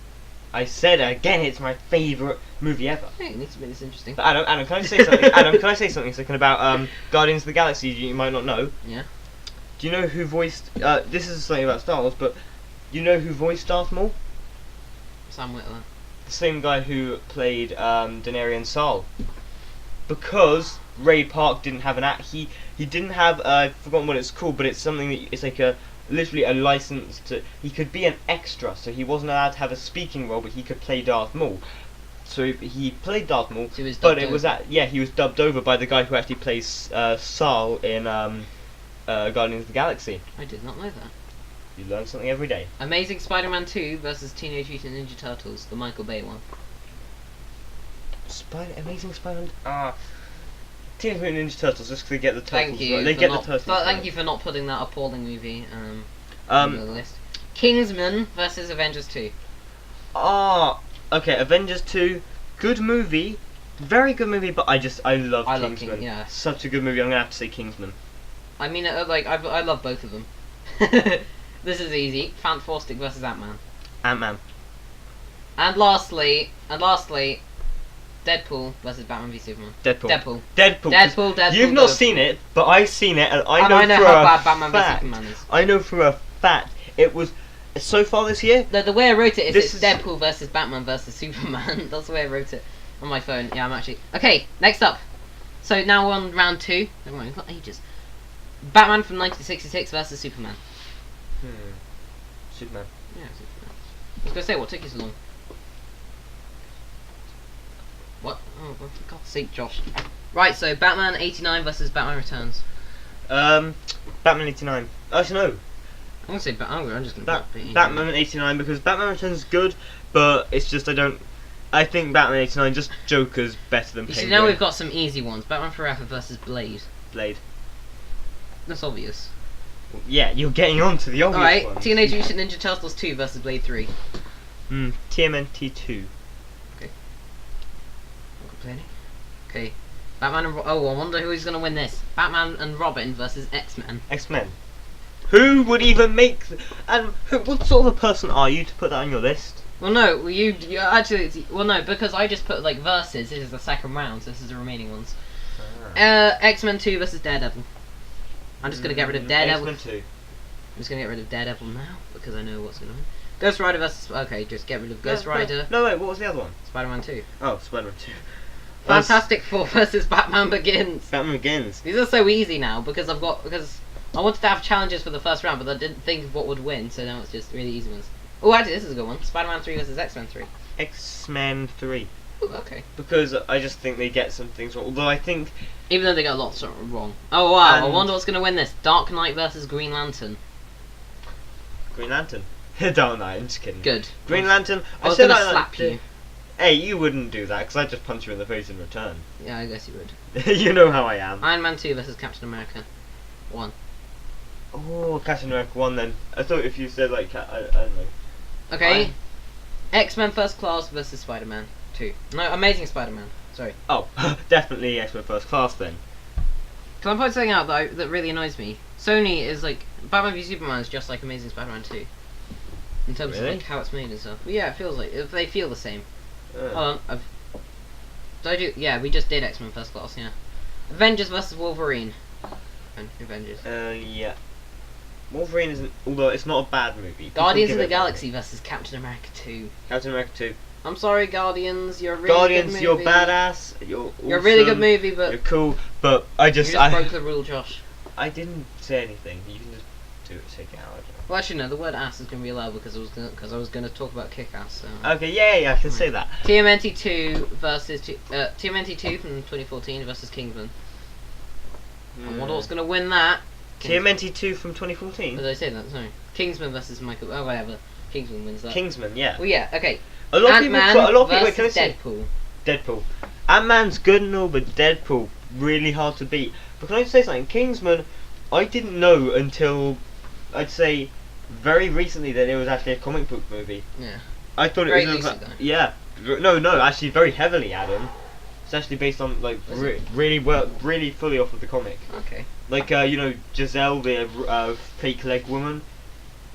I said again, it's my favourite movie ever. Hey, it needs to be this interesting. But Adam, can I say something? Adam, can I say something a second about Guardians of the Galaxy? You might not know. Yeah. Do you know who voiced? This is something about Star Wars, but do you know who voiced Darth Maul? Sam Witwer. The same guy who played Daenerys Saul. Because Ray Park didn't have an act. He didn't have. I've forgotten what it's called, but it's something that it's like literally a license to. He could be an extra, so he wasn't allowed to have a speaking role, but he could play Darth Maul. So he played Darth Maul, so he was dubbed over by the guy who actually plays Saul in Guardians of the Galaxy. I did not know that. You learn something every day. Amazing Spider-Man 2 versus Teenage Mutant Ninja Turtles, the Michael Bay one. Amazing Spider-Man. Teenage Mutant Ninja Turtles, just to get the turtles. Thank you. Right. They get the turtles. Thank you for not putting that appalling movie on the list. Kingsman versus Avengers 2. Okay. Avengers 2, good movie, very good movie, but I love Kingsman. Yeah. Such a good movie. I'm gonna have to say Kingsman. I mean, I love both of them. This is easy. Fantastic versus Ant-Man. Ant-Man. And lastly, Deadpool versus Batman v Superman. Deadpool. You've not seen it, but I've seen it, and I know how bad Batman v Superman is. I know for a fact it was so far this year. The way I wrote it is Deadpool versus Batman versus Superman. That's the way I wrote it on my phone. Yeah, I'm actually okay. Next up. So now we're on round 2. Never mind, we've got ages. Batman from 1966 versus Superman. Superman. Yeah, Superman. I was gonna say, what took you so long? What? Oh, for God's sake, Josh. Right, so Batman 89 versus Batman Returns. Batman 89. Actually, no. I'm gonna say I'm just gonna put Batman 89 because Batman Returns is good, but it's just I think Batman 89 just Joker's better than You Penguin. see, now we've got some easy ones. Batman Forever versus Blade. Blade. That's obvious. Yeah, you're getting on to the obvious Alright, ones. Teenage Mutant Ninja Turtles 2 versus Blade 3. TMNT 2. Okay. Not complaining. Okay. Batman and I wonder who's gonna win this. Batman and Robin versus X-Men. X-Men. Who would even make... what sort of a person are you to put that on your list? Well, no, you actually... Well, no, because I just put, like, versus. This is the second round, so this is the remaining ones. X-Men 2 versus Daredevil. I'm just gonna get rid of Daredevil. X-Men 2. I'm just gonna get rid of Daredevil now, because I know what's gonna win. Ghost Rider versus... Okay, just get rid of Ghost Rider. No, wait, what was the other one? Spider-Man 2. Oh, Spider-Man 2. Fantastic Four versus Batman Begins. Batman Begins. These are so easy now, because I wanted to have challenges for the first round, but I didn't think of what would win, so now it's just really easy ones. Oh, actually, this is a good one. Spider-Man 3 versus X-Men 3. X-Men 3. Ooh, okay. Because I just think they get some things wrong. Although I think... Even though they got lots wrong. Oh, wow. I wonder what's going to win this. Dark Knight versus Green Lantern. Green Lantern. Dark Knight, I'm just kidding. Good. Green Lantern... I was going to slap you. Hey, you wouldn't do that, because I'd just punch you in the face in return. Yeah, I guess you would. You know how I am. Iron Man 2 versus Captain America 1. Oh, Captain America 1 then. I thought if you said like, I don't know. Okay. X-Men First Class versus Spider-Man 2. No, Amazing Spider-Man. Sorry. Oh, definitely X-Men First Class then. Can I point something out that really annoys me? Sony is like... Batman v Superman is just like Amazing Spider-Man 2. In terms of like how it's made and stuff. But yeah, it feels like... They feel the same. Hold on, did I do... Yeah, we just did X-Men First Class, yeah. Avengers versus Wolverine. Avengers. Yeah. Wolverine isn't... Although it's not a bad movie. Guardians of the Galaxy versus Captain America 2. Captain America 2. I'm sorry, Guardians, you're a really Guardians, good movie. you're badass. You're awesome, a really good movie, but... You're cool, but I just... You just broke the rule, Josh. I didn't say anything. You can just take it out. Well, actually, no, the word ass is going to be allowed because I was going to talk about Kick-Ass. So. Okay, yeah, I can say that. TMNT 2 versus... TMNT 2 from 2014 versus Kingsman. I wonder what's going to win that. TMNT 2 from 2014? Did I say that? Sorry. Kingsman versus Michael... Oh, whatever. Kingsman wins that. Kingsman, yeah. Well, yeah, okay. A lot Ant-Man of people... Wait, can I say? Deadpool. Deadpool. Ant-Man's good and all, but Deadpool, really hard to beat. But can I say something? Kingsman, I didn't know until, I'd say, very recently that it was actually a comic book movie. Yeah. I thought Very it was... loosely, though. Yeah. No, actually very heavily, Adam. It's actually based on, like, really fully off of the comic. Okay. Like, you know, Giselle, the fake leg woman.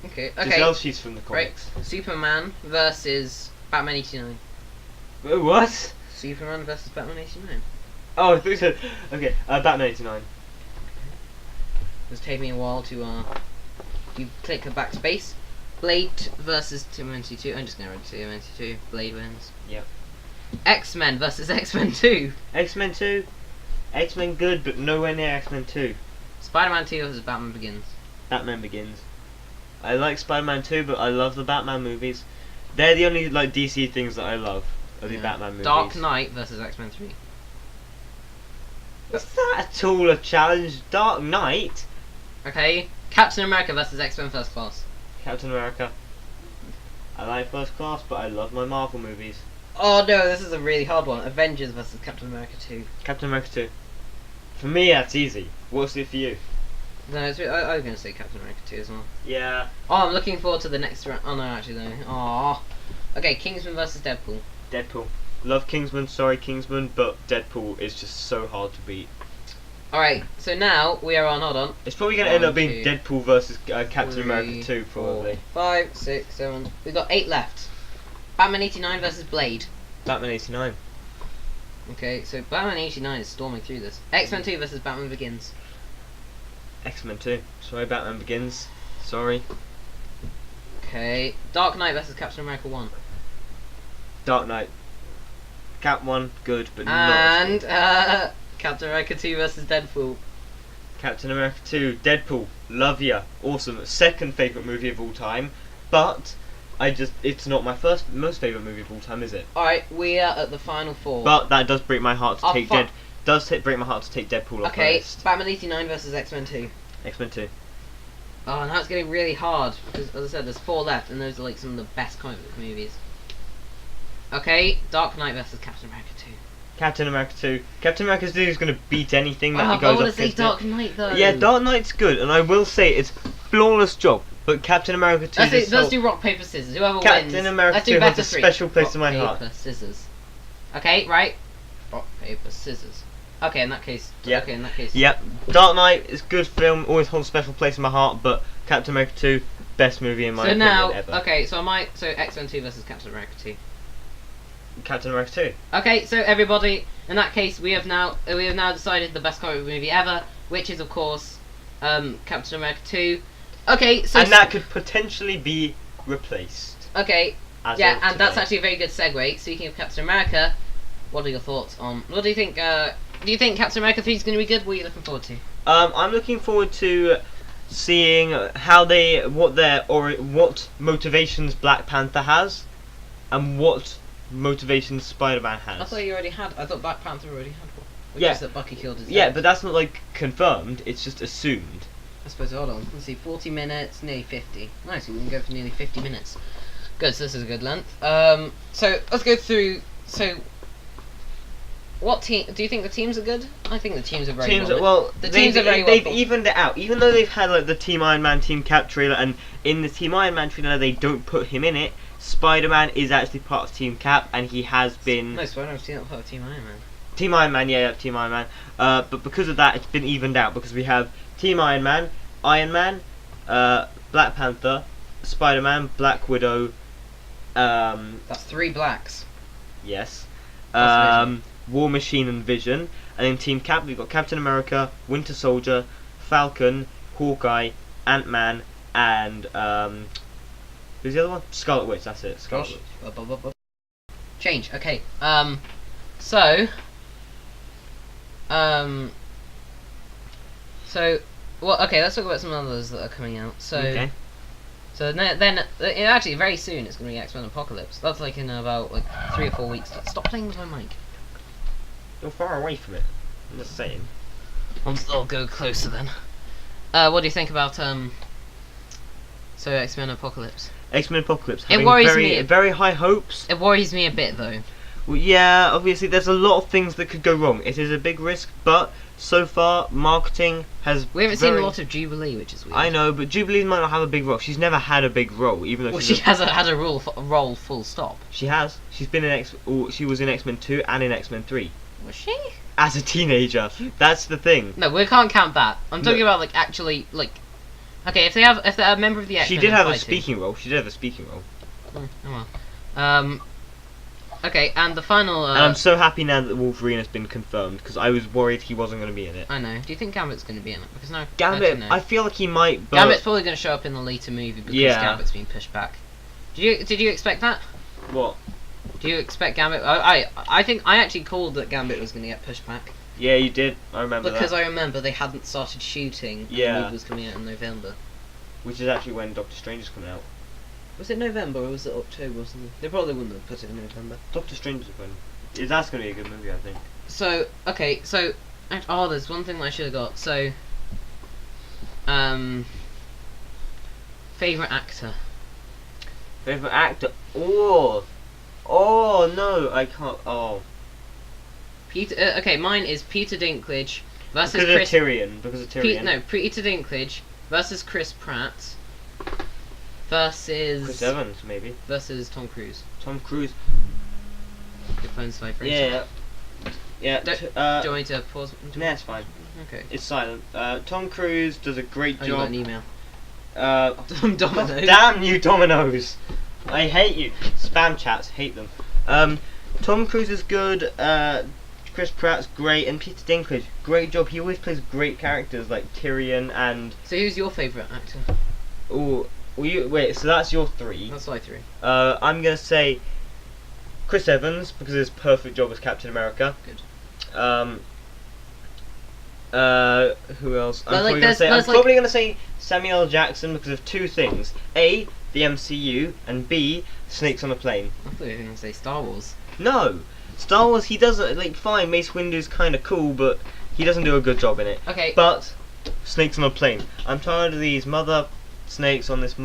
Okay. Giselle, she's from the Right. comics. Superman versus Batman 89. What? Superman versus Batman 89. Oh, I thought you said... Okay, Batman 89. It's taking me a while to, you click the backspace. Blade versus TMNT 2. I'm just going to read TMNT 2. Blade wins. Yep. X-Men versus X-Men 2. X-Men 2. X-Men good, but nowhere near X-Men 2. Spider-Man 2 versus Batman Begins. Batman Begins. I like Spider-Man 2, but I love the Batman movies. They're the only like DC things that I love. Are the Batman movies. Dark Knight versus X-Men 3. Is that at all a challenge? Dark Knight? Okay. Captain America versus X-Men First Class. Captain America. I like First Class, but I love my Marvel movies. Oh no, this is a really hard one. Avengers versus Captain America 2. Captain America 2. For me, that's easy. What's it for you? No, I was going to say Captain America 2 as well. Yeah. Oh, I'm looking forward to the next round. Oh no, actually no. Oh. Okay, Kingsman versus Deadpool. Deadpool. Love Kingsman, sorry Kingsman, but Deadpool is just so hard to beat. Alright, so now we are on, hold on. It's probably going to end up being Deadpool versus Captain America 2, probably. 5, 6, 7. We've got 8 left. Batman 89 versus Blade. Batman 89. Okay, so Batman 89 is storming through this. X-Men 2 versus Batman Begins. X-Men 2. Sorry, Batman Begins. Sorry. Okay, Dark Knight versus Captain America 1. Dark Knight. Cap 1, good, but and, not. Captain America 2 versus Deadpool. Captain America 2, Deadpool, love ya, awesome. Second favourite movie of all time, but it's not my most favourite movie of all time, is it? Alright, we are at the final 4. But that does break my heart to take does break my heart to take Deadpool off the Okay, list. Batman 89 versus X-Men 2. X-Men 2. Oh, now it's getting really hard because, as I said, there's 4 left, and those are like some of the best comic book movies. Okay, Dark Knight versus Captain America 2. Captain America 2. Captain America 2 is going to beat anything that Oh, goes I want up to say against it. Dark Knight though. Yeah, Dark Knight's good, and I will say it's flawless job. But Captain America 2 Let's do rock paper scissors. Whoever wins. Captain America let's 2 do has better a three. special place rock, in my heart. Paper scissors. Okay, right. Rock paper scissors. Okay, in that case. Yep. Okay, in that case. Yep. Dark Knight is a good film, always holds a special place in my heart. But Captain America 2, best movie in my opinion ever. Okay, so X-Men 2 versus Captain America 2. Captain America 2. Okay, so everybody, in that case, we have now decided the best comic book movie ever, which is of course Captain America 2. Okay, so and that could potentially be replaced. Okay, as yeah, of and today. that's actually a very good segue. Speaking of Captain America, what are your thoughts on? What do you think? Do you think Captain America 3 is going to be good? What are you looking forward to? I'm looking forward to seeing what motivations Black Panther has, and what motivations Spider-Man has. I thought Black Panther already had one. Which Yeah. is that Bucky killed his Yeah, dad. but that's not like confirmed. It's just assumed. I suppose, hold on. Let's see, 40 minutes, nearly 50. Nice, we can go for nearly 50 minutes. Good, so this is a good length. So, let's go through, what team, do you think the teams are good? I think the teams are very well. The teams are very they've well. evened it out. Even though they've had like the Team Iron Man, Team Cap trailer, and in the Team Iron Man trailer they don't put him in it, Spider-Man is actually part of Team Cap, and he has been... No, Spider-Man's not part of Team Iron Man. Team Iron Man, yeah, Team Iron Man. But because of that, it's been evened out, because we have Team Iron Man, Black Panther, Spider-Man, Black Widow, That's 3 blacks. yes, Plus War Machine and Vision, and then Team Cap, we've got Captain America, Winter Soldier, Falcon, Hawkeye, Ant-Man, and, who's the other one? Scarlet Witch, that's it, Scarlet Witch. Change, okay. So, well, okay, let's talk about some others that are coming out. So, Okay. so then actually, very soon it's going to be X-Men Apocalypse. That's like in about like 3 or 4 weeks. Stop playing with my mic. You're far away from it, I'm just saying. I'll go closer then. What do you think about so X-Men Apocalypse? X-Men Apocalypse, It having worries me. very high hopes. It worries me a bit though. Well, yeah, obviously there's a lot of things that could go wrong. It is a big risk, but so far marketing has. We haven't seen a lot of Jubilee, which is weird. I know, but Jubilee might not have a big role. She's never had a big role, even though Well, she's she hasn't had a role full stop. She has. She's been in she was in X-Men 2 and in X-Men 3 Was she? as a teenager. That's the thing. No, we can't count that. I'm talking No. about like actually like. Okay, if they're a member of the X-Men. She did have a fighting- speaking role. She did have a speaking role. Oh well. Okay, and the final. And I'm so happy now that Wolverine has been confirmed, because I was worried he wasn't going to be in it. I know. Do you think Gambit's going to be in it? Because no. Gambit, actually, no. I feel like he might, but... Gambit's probably going to show up in the later movie because Yeah. Gambit's been pushed back. Did you expect that? What? Do you expect Gambit? I think I actually called that Gambit was going to get pushed back Yeah, you did. I remember because that. I remember they hadn't started shooting. And Yeah. the movie was coming out in November. Which is actually when Doctor Strange is coming out. Was it November or was it October or something? They probably wouldn't have put it in November. Doctor Strange is when... That's going to be a good movie, I think. So, okay, so... Oh, there's one thing that I should have got. So... Favourite actor? Favourite actor? Oh! Oh, no, I can't... Oh. Peter... okay, mine is Peter Dinklage versus Because Chris... of Tyrion. Because of Tyrion. Peter Dinklage versus Chris Pratt versus... Chris Evans, maybe. Versus Tom Cruise. Tom Cruise. Your phone's vibrating. Yeah. Yeah. Do you want me to pause? Nah, it's fine. Okay. It's silent. Tom Cruise does a great Oh, you got job. an email. Dominoes. Damn you, Dominoes! I hate you. Spam chats, hate them. Tom Cruise is good. Chris Pratt's great, and Peter Dinklage, great job. He always plays great characters like Tyrion and. So who's your favourite actor? Oh, wait. So that's your 3. That's my 3. I'm gonna say Chris Evans because of his perfect job as Captain America. Good. Who else? But, I'm like, probably gonna say Samuel L. Jackson because of 2 things: A, the MCU, and B, Snakes on a Plane. I thought you were going to say Star Wars. No, Star Wars. He doesn't like. Fine, Mace Windu's kind of cool, but he doesn't do a good job in it. Okay. But snakes on a plane. I'm tired of these mother snakes on this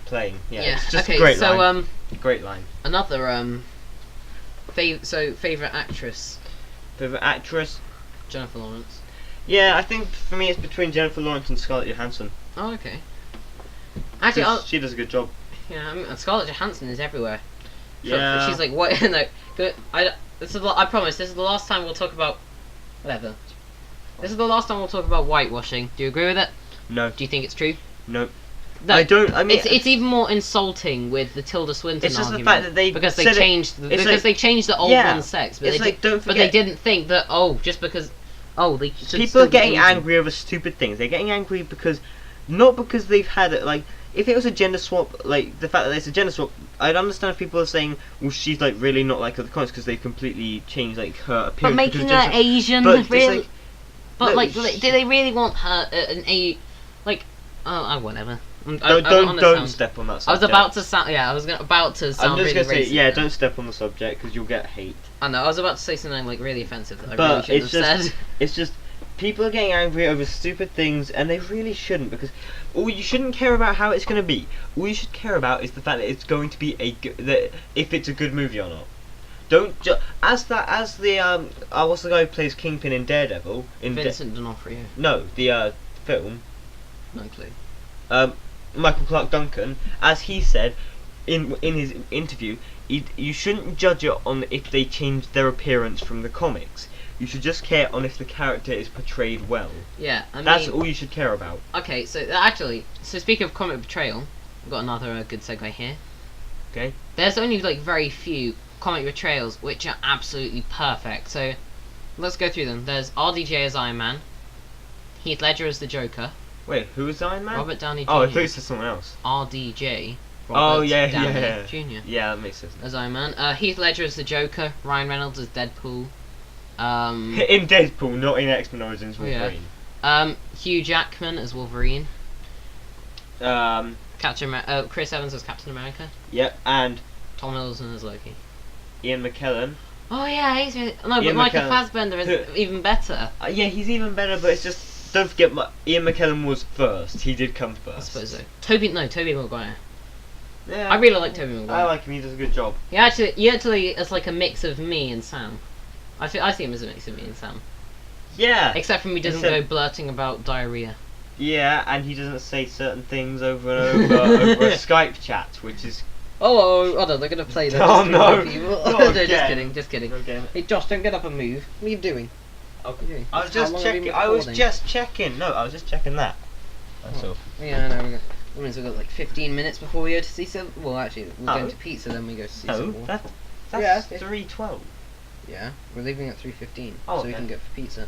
plane. Yeah. It's just okay, a great so line. Great line. another favorite actress, Favorite actress? Jennifer Lawrence. Yeah, I think for me it's between Jennifer Lawrence and Scarlett Johansson. Oh, okay. Actually, She does a good job. yeah, I mean, Scarlett Johansson is everywhere. Yeah. She's like, what? No, I promise. This is the last time we'll talk about whatever. This is the last time we'll talk about whitewashing. Do you agree with it? No. Do you think it's true? No. No. I don't. I mean, it's even more insulting with the Tilda Swinton it's just argument. the fact that they because they said changed they changed the old one's sex, but it's they like, don't but they forget- didn't think that just because they should people still are be getting Asian. angry over stupid things. They're getting angry because not because they've had it. Like, if it was a gender swap, like the fact that it's a gender swap, I'd understand if people are saying, well, she's like really not like other comics because they completely changed like her appearance. But making because her of gender Asian, swap. But it's really. like, But no, like, do they really want her whatever. Don't step on that subject. I was about to sound. Yeah, I was about to sound. I'm just really gonna say, racist yeah, then. don't step on the subject because you'll get hate. I know. I was about to say something like really offensive that I But really shouldn't it's have just, said. it's just, people are getting angry over stupid things, and they really shouldn't, because all you shouldn't care about how it's going to be. All you should care about is the fact that it's going to be that if it's a good movie or not. Don't what's the guy who plays Kingpin in Daredevil? Vincent D'Onofrio. No, the film. No clue. Michael Clark Duncan, as he said in his interview, you shouldn't judge it on if they change their appearance from the comics. You should just care on if the character is portrayed well. Yeah, That's all you should care about. Okay, so speaking of comic portrayal, we've got another good segue here. Okay. There's only like very few comic portrayals which are absolutely perfect. So let's go through them. There's RDJ as Iron Man, Heath Ledger as the Joker, Wait, who is Iron Man? Robert Downey Jr. Oh, I thought you said someone else. RDJ. Oh, yeah, Downey Jr. Yeah, that makes sense. As Iron Man. Heath Ledger as the Joker, Ryan Reynolds as Deadpool. In Deadpool, not in X-Men Origins Wolverine. Hugh Jackman as Wolverine. Yeah, Chris Evans as Captain America. and Tom Hiddleston as Loki. Ian McKellen. Oh yeah, he's really... No, but Ian Michael McKellen. Fassbender is even better. Yeah, he's even better, but it's just... Don't forget, Ian McKellen was first. He did come first. I suppose so. Tobey Maguire. Yeah, I really like Tobey Maguire. I like him. He does a good job. He actually is like a mix of me and Sam. I see him as a mix of me and Sam. Yeah. Except for he doesn't go blurting about diarrhea. Yeah, and he doesn't say certain things over and over a Skype chat, which is... Oh, hold on, they're gonna play that. Oh no! No, just kidding. Okay. Hey Josh, don't get up and move. What are you doing? Okay. How I was just long have you checking. been I was recording? just checking. No, I was just checking that. That's all. Yeah, I know. That means we've got like 15 minutes before we go to see some. Well, actually, we're going to pizza, then we go to see No, some more. that's Yeah. 3:12. Yeah, we're leaving at 3:15, Oh, so we okay. can go for pizza.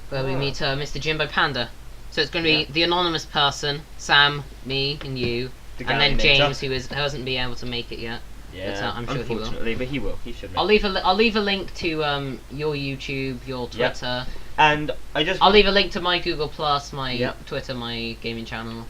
Where we Ah. meet Mr. Jimbo Panda. So it's going to be the anonymous person, Sam, me, and you, The and guy then named James, Duck. who hasn't been able to make it yet. Yeah, I'm sure he will. unfortunately, but he will. He should. I'll leave a link to your YouTube, your Yep. Twitter. And I just. I'll leave a link to my Google Plus, my Yep. Twitter, my gaming channel.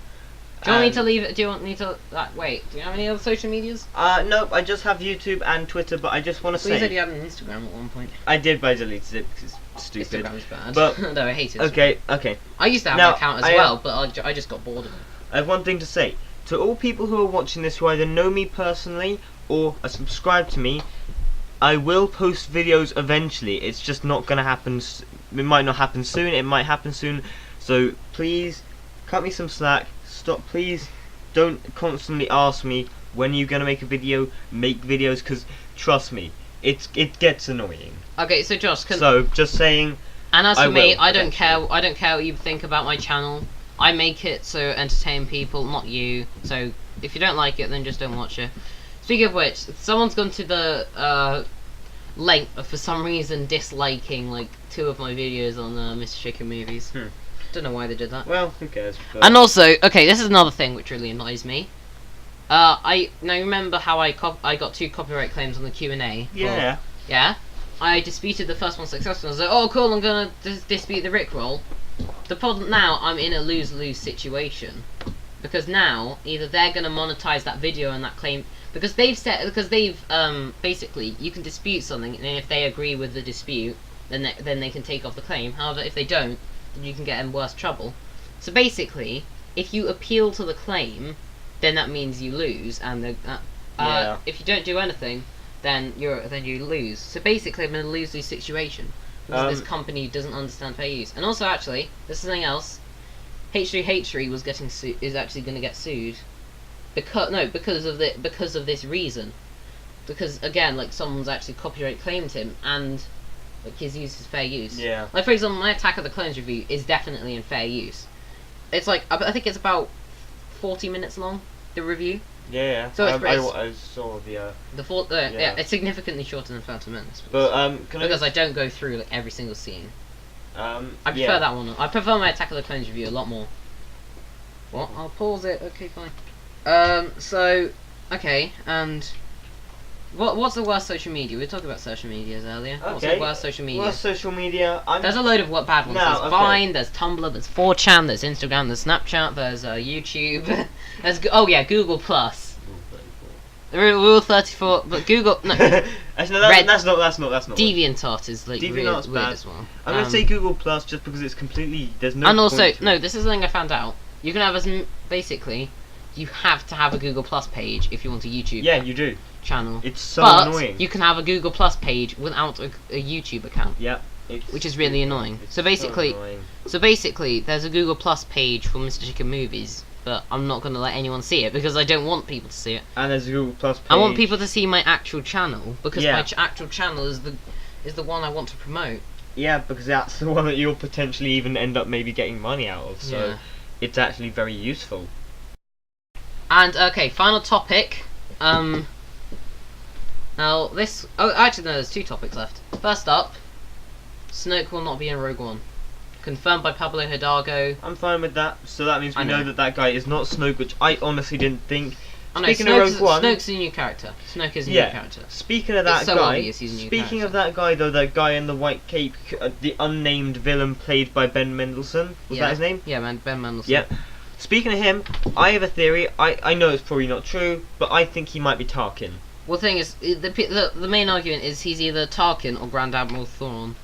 Do you want me to leave it? Do you want me to? Wait, do you have any other social medias? Nope. I just have YouTube and Twitter, but I just want to Well, you said say you had an Instagram at one point. I did, but I deleted it because it's stupid. Instagram's bad. But- no, I hate it. Okay. I used to have Now, an account as I, well, but I just got bored of it. I have one thing to say to all people who are watching this who either know me personally or are subscribed to me. I will post videos eventually. It's just not gonna happen. It might not happen soon. It might happen soon. So please, cut me some slack. Stop, please. Don't constantly ask me when you're gonna make a video. Make videos, because trust me, it gets annoying. Okay, so Josh, So just saying. and as for I me, will, I don't eventually. care. I don't care what you think about my channel. I make it so entertain people, not you. So if you don't like it, then just don't watch it. Speaking of which, someone's gone to the length of, for some reason, disliking like 2 of my videos on Mr. Chicken movies. Don't know why they did that. Well, who cares? But And also, okay, this is another thing which really annoys me. I now remember how I got 2 copyright claims on the Q&A. yeah. Yeah. I disputed the first one successfully. I was like, oh cool, I'm gonna dispute the Rickroll. The problem now, I'm in a lose-lose situation, because now either they're gonna monetize that video and that claim, because they've basically you can dispute something, and if they agree with the dispute, then they can take off the claim. However, if they don't, then you can get in worse trouble. So basically, if you appeal to the claim, then that means you lose, and if you don't do anything, then you lose. So basically, I'm in a lose-lose situation because this company doesn't understand fair use. And also, actually, there's something else. H3H3 is actually going to get sued because of this reason. Because again, like, someone's actually copyright claimed him, and like his use is fair use. Yeah. Like, for example, my Attack of the Clones review is definitely in fair use. It's like, I think it's about 40 minutes long, the review. Yeah. So I saw the. Yeah, it's significantly shorter than Phantom Menace. But because I don't go through like every single scene. I prefer yeah. that one. I prefer my Attack of the Clones review a lot more. What? I'll pause it. Okay, fine. So, okay, and what's the worst social media? We were talking about social medias earlier. Okay. What's the worst social media? Worst social media. There's a load of bad ones. There's Vine, there's Tumblr, there's 4chan, there's Instagram, there's Snapchat, there's YouTube. There's Google Plus. Rule 34, but Google no. Actually, no, that's not. DeviantArt is like DeviantArt's weird bad as well. I'm gonna say Google Plus just because it's completely there's no. And also, point to no, it. this is something I found out. You can have basically, you have to have a Google Plus page if you want a YouTube. Yeah, you do. Channel. It's so but annoying. you can have a Google Plus page without a YouTube account. Yeah. Which is really annoying. So basically, there's a Google Plus page for Mr. Chicken Movies, but I'm not gonna let anyone see it because I don't want people to see it. And there's a Google Plus page. I want people to see my actual channel because Yeah. my actual channel is the one I want to promote. Yeah, because that's the one that you'll potentially even end up maybe getting money out of. So Yeah. it's actually very useful. And okay, final topic. Now this. Oh, actually, no. There's 2 topics left. First up, Snoke will not be in Rogue One, confirmed by Pablo Hidalgo. I'm fine with that. So that means we I know. know that guy is not Snoke, which I honestly didn't think. Oh, no, Speaking of Rogue One, Snoke's a new character. Snoke is a yeah. new character. Speaking of that It's so guy, obvious he's a new speaking character. of that guy though, that guy in the white cape, the unnamed villain played by Ben Mendelsohn. Was that his name? Yeah, man, Ben Mendelsohn. Yep. Speaking of him, I have a theory. I know it's probably not true, but I think he might be Tarkin. Well, the thing is, the main argument is he's either Tarkin or Grand Admiral Thrawn.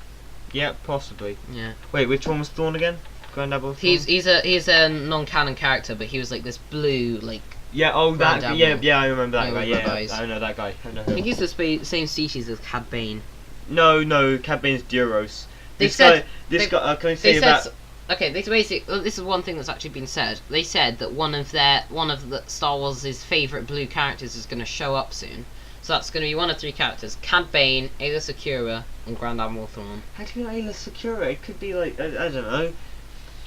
Yeah, possibly. Yeah. Wait, which one was Thrawn again? Grand Admiral Thrawn? He's a non-canon character, but he was like this blue like. Yeah. Oh, Grand that. Admiral. Yeah. I remember that Yeah, guy. with Yeah. the eyes. I know that guy. I know I think him. he's the same species as Cad Bane. No. Cad Bane's Duros. They This said- guy. Can I They say said about? okay. This is one thing that's actually been said. They said that one of the Star Wars' favorite blue characters is going to show up soon. So that's going to be one of 3 characters: Cad Bane, Aayla Secura, and Grand Admiral Thrawn. How do you know Aayla Secura? It could be like I don't know.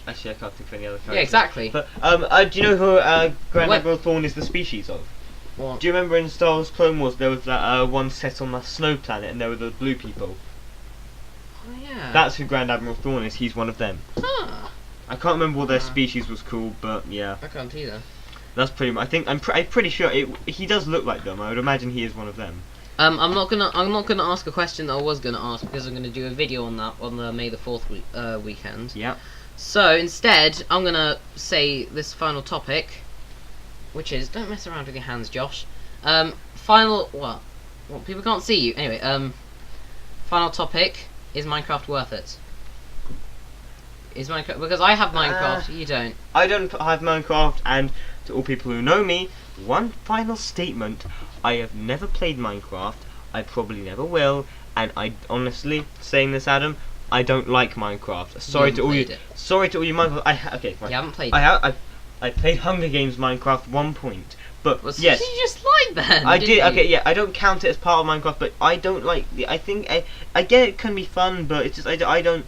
Actually, I can't think of any other characters. Yeah, exactly. But do you know who Grand What? Admiral Thrawn is the species of? What? Do you remember in Star Wars Clone Wars there was that one set on the snow planet and there were the blue people? Oh yeah. That's who Grand Admiral Thrawn is. He's one of them. Huh. I can't remember what their species was called, but yeah, I can't either. that's pretty much. I think I'm pretty sure he does look like them. I would imagine he is one of them. I'm not gonna ask a question that I was gonna ask because I'm gonna do a video on that on the May the 4th weekend. Yeah. So instead, I'm gonna say this final topic, which is don't mess around with your hands, Josh. Final what? Well, people can't see you. Anyway, final topic is Minecraft worth it? Is Minecraft because I have Minecraft, you don't. I don't have Minecraft, and to all people who know me, one final statement: I have never played Minecraft. I probably never will, and I honestly, saying this, Adam, I don't like Minecraft. Sorry to all you. played it. Sorry to all you Minecraft. Okay, fine. You haven't played I it. have. I played Hunger Games Minecraft 1 point, but Well, yes, you just like then. I didn't did. you? Okay, yeah, I don't count it as part of Minecraft, but I don't like. I think I get it can be fun, but it's just I don't.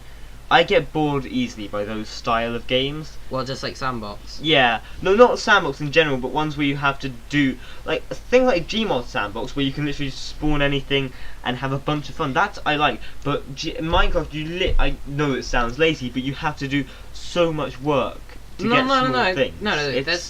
I get bored easily by those style of games. Well, just like Sandbox. Yeah, no, not sandbox in general, but ones where you have to do like a thing like Gmod sandbox, where you can literally spawn anything and have a bunch of fun. That I like, but Minecraft, I know it sounds lazy, but you have to do so much work to get small things.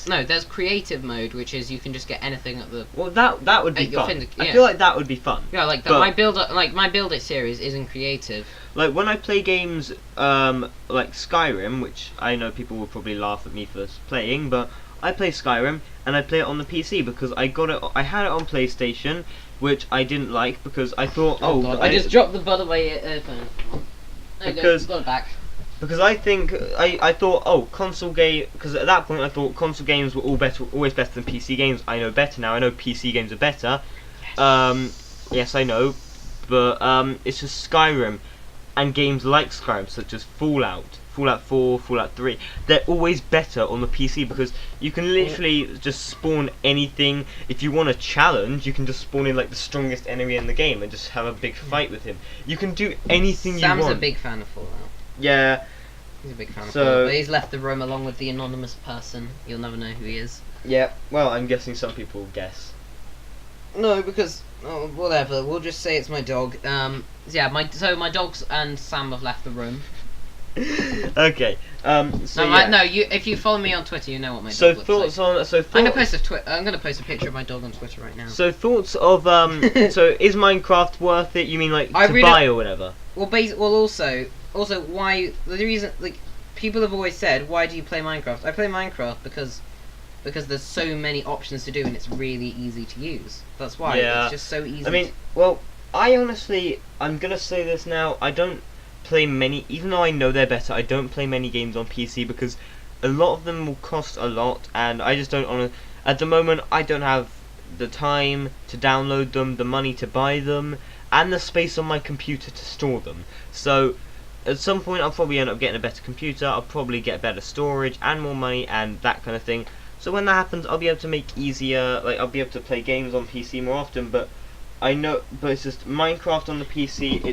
No. There's creative mode, which is you can just get anything at the. Well, that would be At your fun. fin- I yeah. feel like that would be fun. Yeah, like that. But- My build it series isn't creative. Like when I play games like Skyrim, which I know people will probably laugh at me for playing, but I play Skyrim, and I play it on the PC because I had it on PlayStation, which I didn't like because I thought, God, I just dropped the by the way earphone. There Because- you go, got it back. because I think I thought console game, because at that point I thought console games were always better than PC games. I know better now. I know PC games are better. Yes, I know, but it's just Skyrim and games like Skyrim, such as Fallout 4, Fallout 3. They're always better on the PC because you can literally just spawn anything. If you want a challenge, you can just spawn in like the strongest enemy in the game and just have a big fight with him. You can do anything you want. Sam's a big fan of Fallout. Yeah. He's a big fan of So- Fallout, but he's left the room along with the anonymous person. You'll never know who he is. Yeah. Well, I'm guessing some people will guess. No, because whatever. We'll just say it's my dog. Yeah, my dogs and Sam have left the room. Okay. So No, yeah. no. If you follow me on Twitter, you know what my So dog looks like. thoughts on I'm gonna post a picture of my dog on Twitter right now. So thoughts of so is Minecraft worth it? You mean like I to really- buy or whatever? Well, also why the reason, like, people have always said, why do you play Minecraft? I play Minecraft because there's so many options to do and it's really easy to use. That's why. Yeah. It's just so easy. I mean, well, I honestly, I'm gonna say this now. I don't play many, even though I know they're better. I don't play many games on PC because a lot of them will cost a lot, and I just don't want to. At the moment, I don't have the time to download them, the money to buy them, and the space on my computer to store them. So at some point I'll probably end up getting a better computer, I'll probably get better storage and more money and that kind of thing. So when that happens, I'll be able to make easier, like I'll be able to play games on PC more often. But it's just Minecraft on the PC.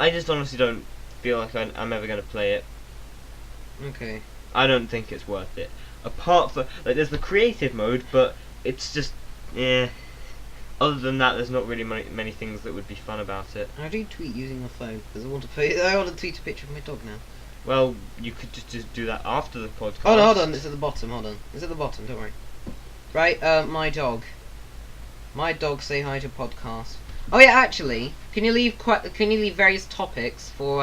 I just honestly don't feel like I'm ever gonna play it. okay. I don't think it's worth it. Apart from like, there's the creative mode, but it's just other than that, there's not really many things that would be fun about it. How do you tweet using your phone? Because I want to tweet a picture of my dog now. Well, you could just do that after the podcast. Oh no, hold on, it's at the bottom. Hold on, it's at the bottom. Don't worry. Right, my dog. My dog say hi to podcast. Oh yeah, actually, can you leave various topics for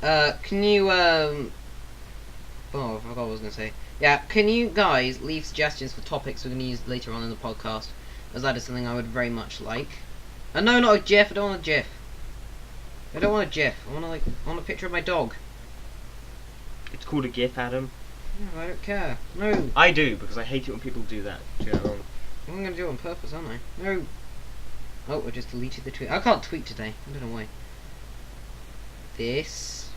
can you oh, I forgot what I was gonna say. Yeah, can you guys leave suggestions for topics we're gonna use later on in the podcast? As that is something I would very much like. No, not a GIF. I don't want a GIF. I don't want a GIF. I want a picture of my dog. It's called a GIF, Adam. No, I don't care. No. I do, because I hate it when people do that. Do that wrong. I'm going to do it on purpose, aren't I? No. Oh, I just deleted the tweet. I can't tweet today. I don't know why. This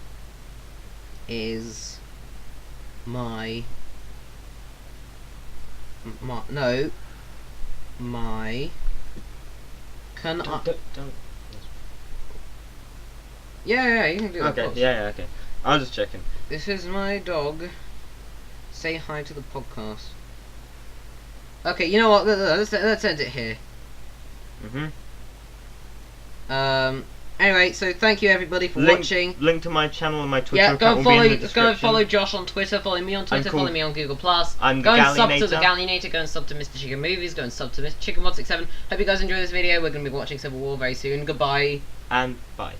is my can I... Don't. Yeah, you can do that. of Okay, course. yeah, okay. I was just checking. This is my dog. Say hi to the podcast. Okay, you know what? Let's end it here. Anyway, so thank you everybody for watching. Link to my channel and my Twitter Yeah, account will be in the description. go and follow Josh on Twitter. Follow me on Twitter. Follow me on Google Plus. I'm the Go and sub to Gallinator. the Gallinator. Go and sub to Mr. Chicken Movies. Go and sub to Mr. Chicken 167. Hope you guys enjoy this video. We're going to be watching Civil War very soon. Goodbye. And bye.